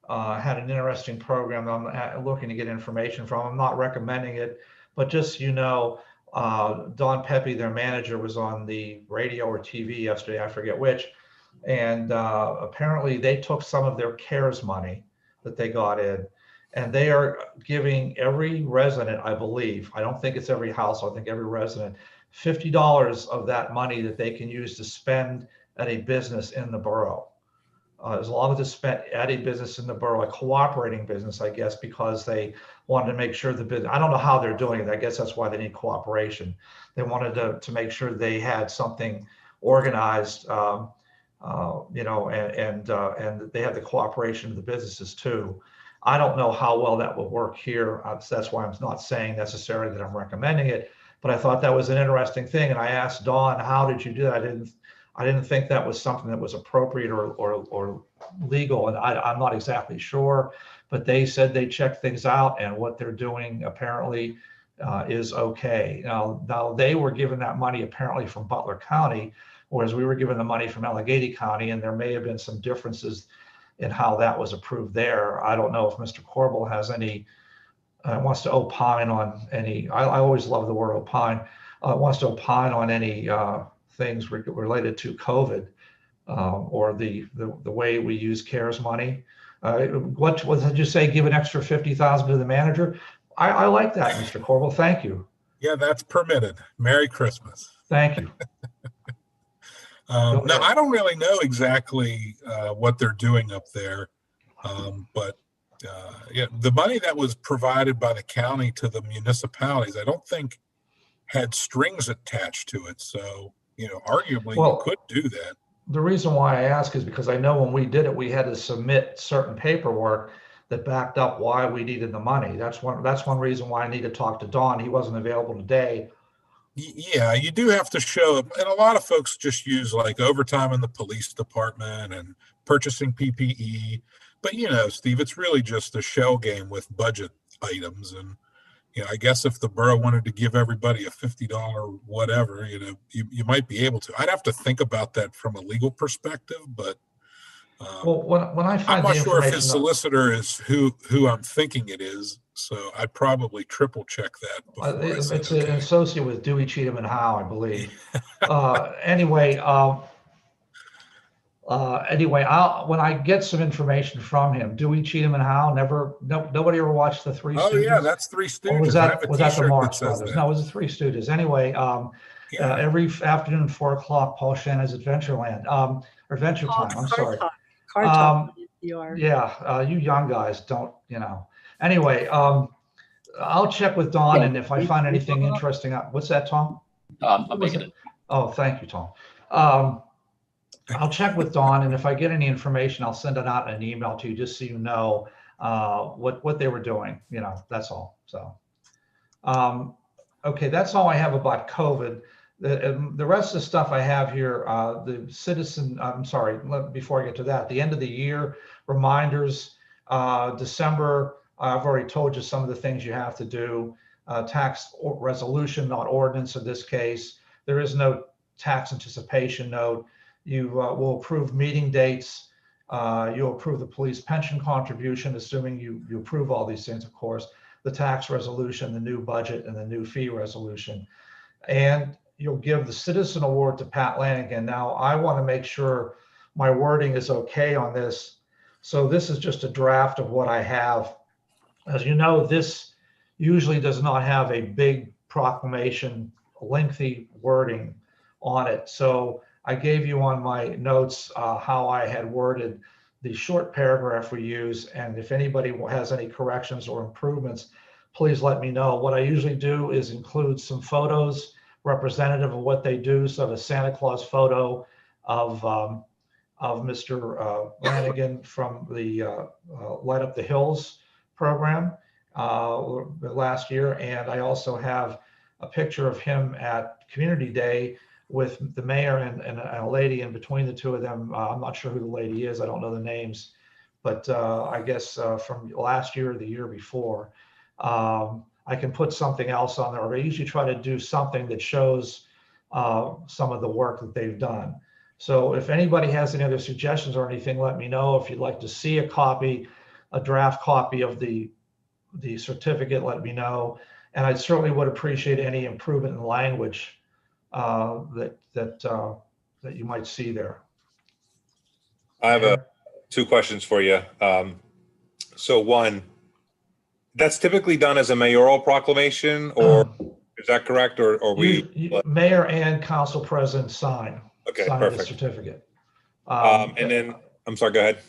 had an interesting program that I'm looking to get information from. I'm not recommending it, but just Don Pepe, their manager, was on the radio or TV yesterday, I forget which, and apparently they took some of their CARES money that they got in, and they are giving every resident, I believe, I don't think it's every household, I think every resident, $50 of that money that they can use to spend at a business in the borough. As long as it's spent at a business in the borough, a cooperating business, I guess, because they wanted to make sure the business, I don't know how they're doing it. I guess that's why they need cooperation. They wanted to make sure they had something organized, and they had the cooperation of the businesses too. I don't know how well that will work here. That's why I'm not saying necessarily that I'm recommending it, but I thought that was an interesting thing. And I asked Dawn, how did you do that? I didn't think that was something that was appropriate or legal. And I'm not exactly sure, but they said they checked things out and what they're doing apparently is okay. Now they were given that money apparently from Butler County, whereas we were given the money from Allegheny County, and there may have been some differences in how that was approved there. I don't know if Mr. Corbel has any, wants to opine on any, I always love the word opine, wants to opine on any things related to COVID or the way we use CARES money. What did you say, give an extra 50,000 to the manager? I like that, Mr. Corbel, thank you. Yeah, that's permitted. Merry Christmas. Thank you. No, I don't really know exactly what they're doing up there, but the money that was provided by the county to the municipalities, I don't think had strings attached to it. So, arguably you could do that. The reason why I ask is because I know when we did it, we had to submit certain paperwork that backed up why we needed the money. That's one reason why I need to talk to Don. He wasn't available today. Yeah, you do have to show, and a lot of folks just use like overtime in the police department and purchasing PPE. But Steve, it's really just a shell game with budget items. And, I guess if the borough wanted to give everybody a $50 whatever, you might be able to. I'd have to think about that from a legal perspective, but Well, when I I'm find not the sure if his information, solicitor is who I'm thinking it is. So I'd probably triple check that before I said, it's an okay. associate with Dewey, Cheatham and Howe, I believe. Anyway, when I get some information from him, Dewey, Cheatham and Howe, nobody ever watched the Three Oh Stooges? yeah, that's Three Or Stooges. I have a was that the T-shirt that Marx says Brothers? that. No, it was the Three Stooges. Anyway, Yeah. every afternoon, 4 o'clock, Paul Shannon's Adventureland, or Adventure Oh, Time, I'm Car sorry. Talk. Car Talk. You are. Yeah, you young guys don't, Anyway, I'll check with Don, and if I find anything interesting, what's that, Tom? I'm making it. Oh, thank you, Tom. I'll check with Dawn, and if I get any information, I'll send it out in an email to you, just so you know what they were doing. That's all. So, okay, that's all I have about COVID. The rest of the stuff I have here, the citizen. I'm sorry. Before I get to that, the end of the year reminders. December. I've already told you some of the things you have to do. Tax resolution, not ordinance in this case. There is no tax anticipation note. You will approve meeting dates. You'll approve the police pension contribution, assuming you approve all these things, of course, the tax resolution, the new budget, and the new fee resolution. And you'll give the citizen award to Pat Lanigan. Now, I want to make sure my wording is okay on this. So this is just a draft of what I have. As you know, this usually does not have a big proclamation, lengthy wording on it. So I gave you on my notes how I had worded the short paragraph we use. And if anybody has any corrections or improvements, please let me know. What I usually do is include some photos representative of what they do. So the Santa Claus photo of Mr. Lanigan from the Light Up the Hills program last year. And I also have a picture of him at Community Day with the mayor and a lady in between the two of them. I'm not sure who the lady is. I don't know the names, but I guess from last year or the year before. I can put something else on there. I usually try to do something that shows some of the work that they've done. So if anybody has any other suggestions or anything, let me know. If you'd like to see a copy, a draft copy of the certificate, let me know. And I certainly would appreciate any improvement in language that you might see there. I have two questions for you. So one, that's typically done as a mayoral proclamation, or is that correct? Or Mayor and council president sign Okay, the perfect. certificate. And then, I'm sorry, go ahead.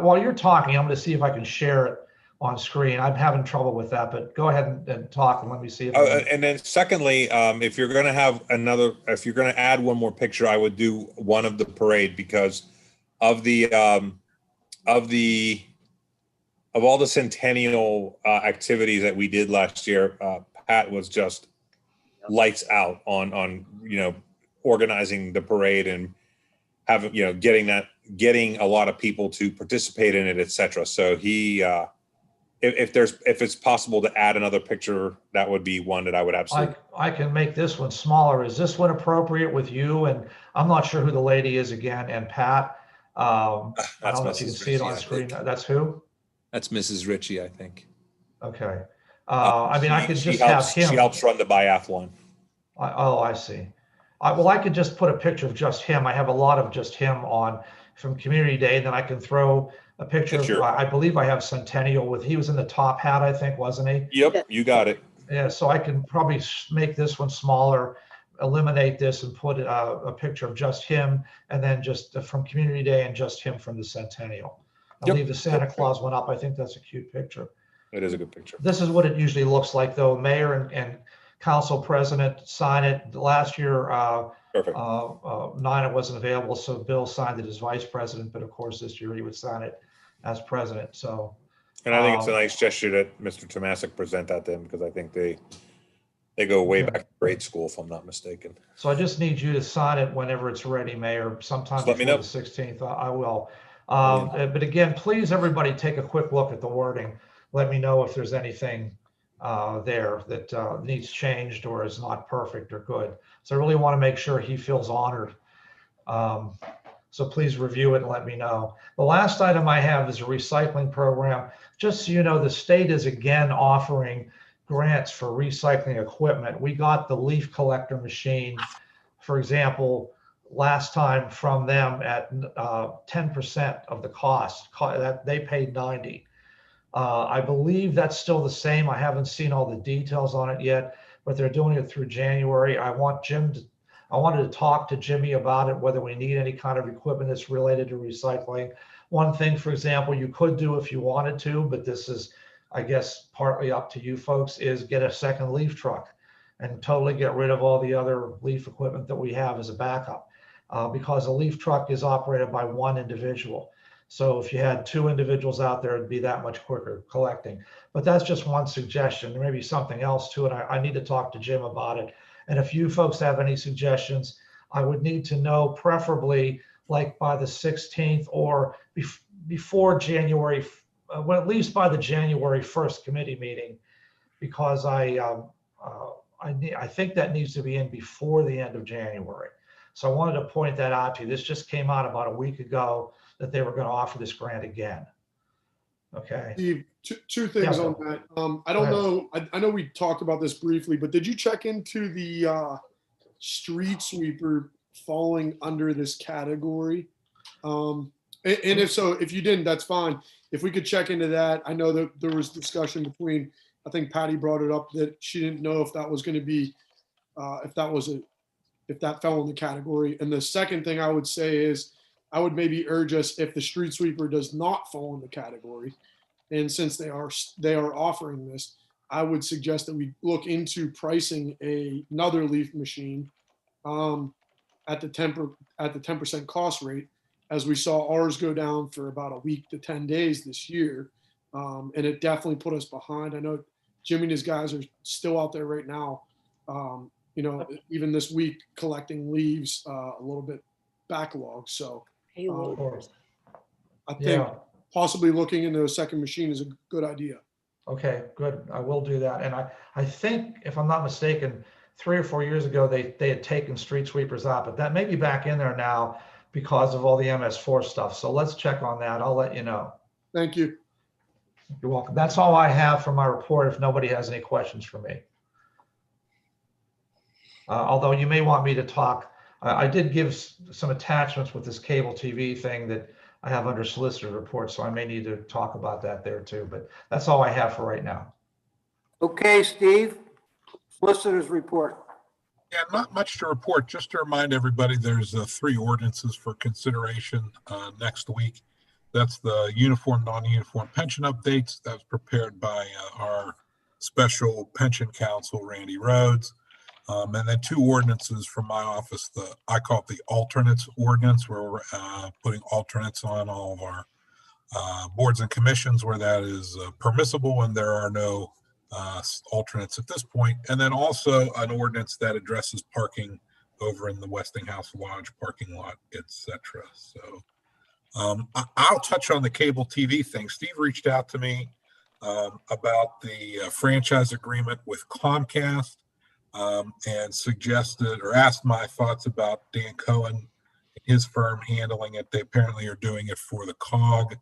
While you're talking, I'm going to see if I can share it on screen. I'm having trouble with that, but go ahead and talk and let me see if And then secondly, if you're going to add one more picture, I would do one of the parade, because of all the centennial activities that we did last year, Pat was just lights out on organizing the parade and having, getting a lot of people to participate in it, etc. So he, if it's possible to add another picture, that would be one that I would absolutely. I can make this one smaller. Is this one appropriate with you? And I'm not sure who the lady is again. And Pat, I don't know if you can see it on screen. That's who? That's Mrs. Ritchie, I think. Okay. I could just have him. She helps run the biathlon. I see. I could just put a picture of just him. I have a lot of just him from Community Day. And then I can throw a picture of, I believe I have Centennial he was in the top hat, I think, wasn't he? Yep, you got it. Yeah, so I can probably make this one smaller, eliminate this and put a picture of just him, and then just from Community Day and just him from the Centennial. I'll leave the Santa Claus one up. I think that's a cute picture. It is a good picture. This is what it usually looks like, though. Mayor and council president sign it. Last year, Nina wasn't available, so Bill signed it as vice president. But of course, this year he would sign it as president. So, and I think it's a nice gesture that Mr. Tomasic present that to him, because I think They go way Okay. back to grade school, if I'm not mistaken. So I just need you to sign it whenever it's ready, Mayor, sometime Just let me before know. the 16th. I will. Oh, But again, please, everybody, take a quick look at the wording. Let me know if there's anything there that needs changed or is not perfect or good. So I really want to make sure he feels honored. So please review it and let me know. The last item I have is a recycling program. Just so you know, the state is again offering grants for recycling equipment. We got the leaf collector machine, for example, last time from them at 10% of the cost. That they paid 90. I believe that's still the same. I haven't seen all the details on it yet, but they're doing it through January. I wanted to talk to Jimmy about it, whether we need any kind of equipment that's related to recycling. One thing, for example, you could do if you wanted to, but this is, I guess, partly up to you folks, is get a second leaf truck and totally get rid of all the other leaf equipment that we have as a backup. Because a leaf truck is operated by one individual. So if you had two individuals out there, it'd be that much quicker collecting. But that's just one suggestion. There may be something else to it. I need to talk to Jim about it. And if you folks have any suggestions, I would need to know, preferably like by the 16th or before January, well, at least by the January 1st committee meeting, because I think that needs to be in before the end of January. So I wanted to point that out to you. This just came out about a week ago that they were going to offer this grant again. Okay. Steve, two things Yeah, on that. I don't know. I know we talked about this briefly, but did you check into the street sweeper falling under this category? And if so, if you didn't, that's fine. If we could check into that, I know that there was discussion between, I think Patty brought it up that she didn't know if that was going to be, if that fell in the category. And the second thing I would say is, I would maybe urge us, if the street sweeper does not fall in the category, and since they are offering this, I would suggest that we look into pricing another leaf machine at the 10% cost rate, as we saw ours go down for about a week to 10 days this year, and it definitely put us behind. I know Jimmy and his guys are still out there right now, even this week collecting leaves, a little bit backlogged. So I think possibly looking into a second machine is a good idea. Okay, good. I will do that. And I think, if I'm not mistaken, 3 or 4 years ago, they had taken street sweepers out, but that may be back in there now because of all the MS4 stuff. So let's check on that. I'll let you know. Thank you. You're welcome. That's all I have for my report, if nobody has any questions for me. Although you may want me to talk, I did give some attachments with this cable TV thing that I have under solicitor reports, so I may need to talk about that there too, but that's all I have for right now. Okay, Steve, solicitor's report. Yeah, not much to report. Just to remind everybody, there's 3 ordinances for consideration next week. That's the uniform, non-uniform pension updates. That was prepared by our special pension counsel, Randy Rhodes. And then 2 ordinances from my office. I call it the alternates ordinance, where we're putting alternates on all of our boards and commissions where that is permissible, and there are no alternates at this point. And then also an ordinance that addresses parking over in the Westinghouse Lodge parking lot, etc. So I'll touch on the cable TV thing. Steve reached out to me about the franchise agreement with Comcast. And suggested or asked my thoughts about Dan Cohen and his firm handling it. They apparently are doing it for the COG.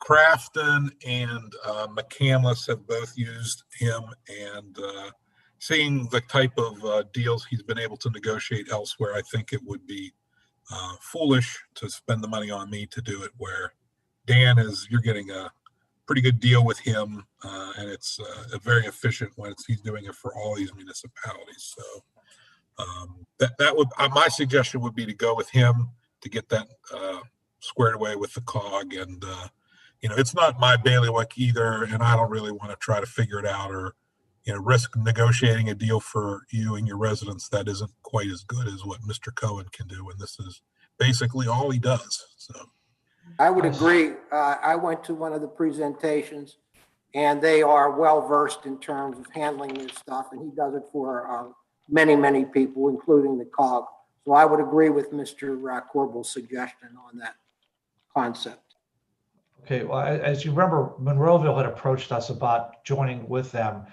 Crafton and McCandless have both used him, and seeing the type of deals he's been able to negotiate elsewhere, I think it would be foolish to spend the money on me to do it, where you're getting a pretty good deal with him, and it's very efficient when he's doing it for all these municipalities. So that would my suggestion would be to go with him to get that squared away with the COG. And it's not my bailiwick either, and I don't really want to try to figure it out or risk negotiating a deal for you and your residents that isn't quite as good as what Mr. Cohen can do, and this is basically all he does. So I would agree. I went to one of the presentations, and they are well-versed in terms of handling this stuff, and he does it for many, many people, including the COG. So I would agree with Mr. Corbel's suggestion on that concept. Okay, well, as you remember, Monroeville had approached us about joining with them.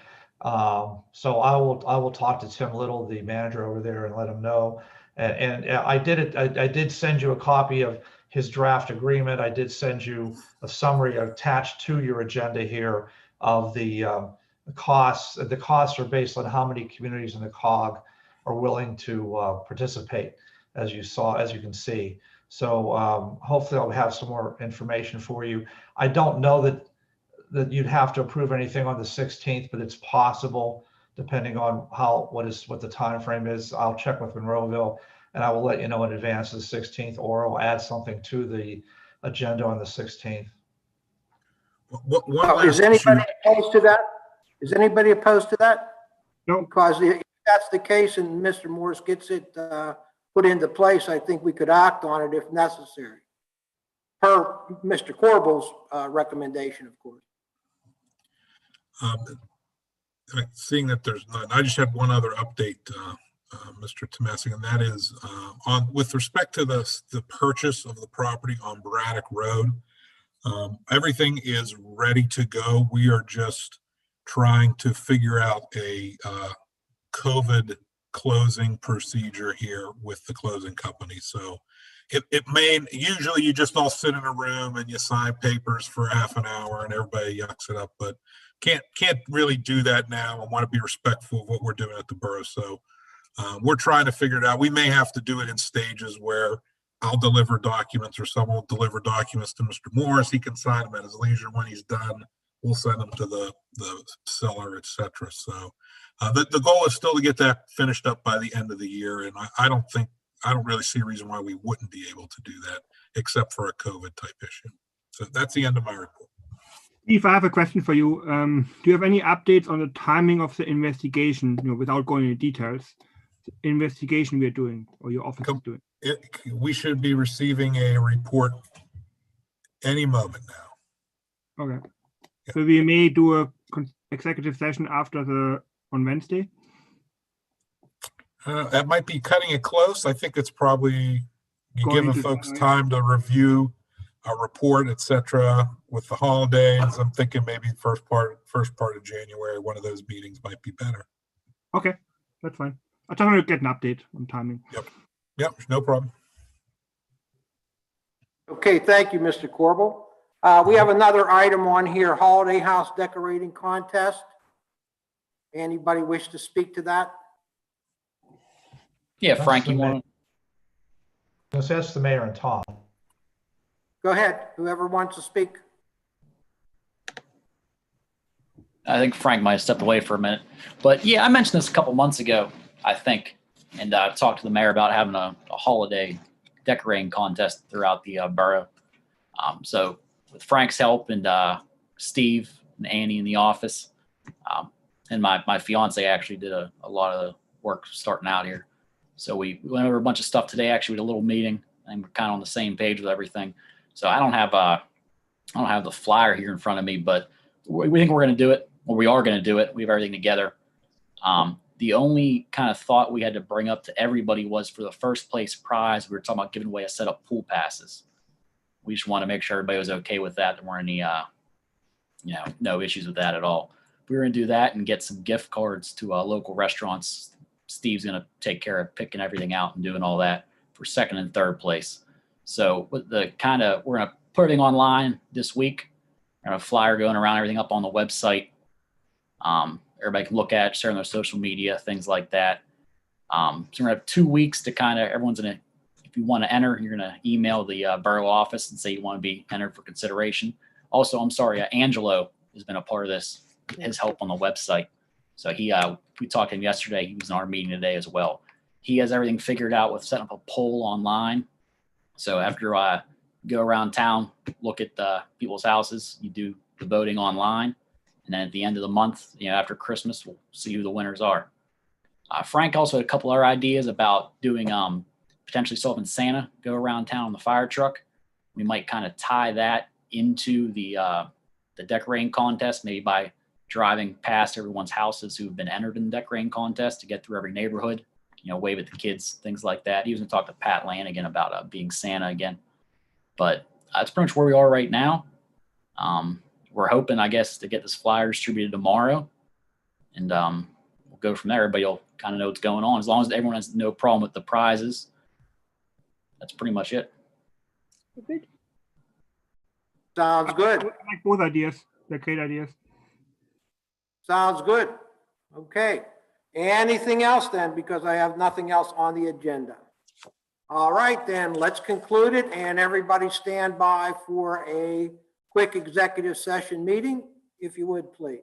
So I will talk to Tim Little, the manager over there, and let him know. And I did send you a copy of his draft agreement. I did send you a summary attached to your agenda here of the costs. The costs are based on how many communities in the COG are willing to participate, as you can see. So hopefully I'll have some more information for you. I don't know that you'd have to approve anything on the 16th, but it's possible, depending on what the time frame is. I'll check with Monroeville, and I will let you know in advance of the 16th, or I'll add something to the agenda on the 16th. Is anybody opposed to that? Is anybody opposed to that? No. Because if that's the case and Mr. Morse gets it put into place, I think we could act on it if necessary, per Mr. Corbel's recommendation, of course. Seeing that there's none, I just had one other update, Mr. Tomasic, and that is with respect to the purchase of the property on Braddock Road. Everything is ready to go. We are just trying to figure out a COVID closing procedure here with the closing company. So it may, usually you just all sit in a room and you sign papers for half an hour and everybody yucks it up, but can't really do that now. I want to be respectful of what we're doing at the borough. So we're trying to figure it out. We may have to do it in stages where I'll deliver documents or someone will deliver documents to Mr. Morris. He can sign them at his leisure. When he's done, we'll send them to the seller, etc. So the goal is still to get that finished up by the end of the year. And I don't really see a reason why we wouldn't be able to do that, except for a COVID type issue. So that's the end of my report. Steve, I have a question for you. Do you have any updates on the timing of the investigation, without going into details, the investigation we're doing or your office is doing? We should be receiving a report any moment now. Okay. Yeah. So we may do a executive session on Wednesday? That might be cutting it close. I think it's probably giving folks time to review a report, etc. With the holidays, I'm thinking maybe first part of January, one of those meetings might be better. Okay, that's fine. I just want to get an update on timing. Yep, no problem. Okay, thank you, Mr. Corbel. We have another item on here, holiday house decorating contest. Anybody wish to speak to that? Yeah, Frank, you want to? That's the mayor and Tom. Go ahead, whoever wants to speak. I think Frank might have stepped away for a minute. But yeah, I mentioned this a couple months ago, I think, and talked to the mayor about having a holiday decorating contest throughout the borough. So with Frank's help and Steve and Annie in the office, and my fiance actually did a lot of the work starting out here. So we went over a bunch of stuff today. Actually, we had a little meeting, and we're kind of on the same page with everything. So I don't have the flyer here in front of me, but we think we're going to do it. Or we are going to do it. We have everything together. The only kind of thought we had to bring up to everybody was for the first place prize, we were talking about giving away a set of pool passes. We just want to make sure everybody was okay with that. There weren't any, no issues with that at all. We were going to do that and get some gift cards to local restaurants. Steve's going to take care of picking everything out and doing all that for second and third place. So with we're going to put everything online this week. We're going to have a flyer going around, everything up on the website. Everybody can look at it, share on their social media, things like that. So we're going to have 2 weeks to everyone's going to, if you want to enter, you're going to email the borough office and say you want to be entered for consideration. Also, I'm sorry, Angelo has been a part of this, his help on the website. So we talked to him yesterday. He was in our meeting today as well. He has everything figured out with setting up a poll online. So after I go around town, look at people's houses, you do the voting online. And then at the end of the month, after Christmas, we'll see who the winners are. Frank also had a couple other ideas about doing potentially solving Santa go around town on the fire truck. We might kind of tie that into the the decorating contest, maybe by driving past everyone's houses who've been entered in the decorating contest to get through every neighborhood, wave at the kids, things like that. He was going to talk to Pat Lanigan about being Santa again. But that's pretty much where we are right now. We're hoping, I guess, to get this flyer distributed tomorrow. And we'll go from there. Everybody will kind of know what's going on. As long as everyone has no problem with the prizes, that's pretty much it. Good. Sounds good. I like both ideas. They're great ideas. Sounds good. Okay. Anything else then? Because I have nothing else on the agenda. All right, then let's conclude it and everybody stand by for a quick executive session meeting, if you would, please.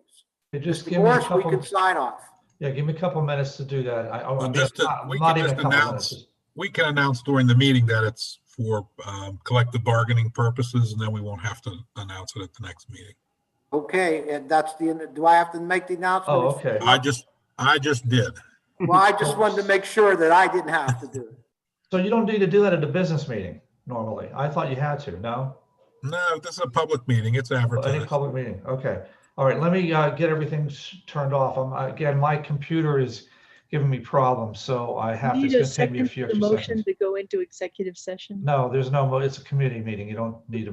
Hey, just Mr. give me a Morse, we couple, can sign off. yeah, give me a couple minutes to do that. I'm Just to- not, we not can even a just couple announce- minutes. We can announce during the meeting that it's for collective bargaining purposes, and then we won't have to announce it at the next meeting. Okay, and that's the, do I have to make the announcement? Oh, okay. I just did. Well, I just wanted to make sure that I didn't have to do it. So you don't need to do that at a business meeting normally. I thought you had to, no? No, this is a public meeting. It's Any advertised. public meeting, okay. All right, let me get everything turned off. Again, my computer is giving me problems, so I have to, Need it's a gonna take me a second few for the extra motion seconds. to go into executive session? No, there's no, it's a committee meeting. You don't need a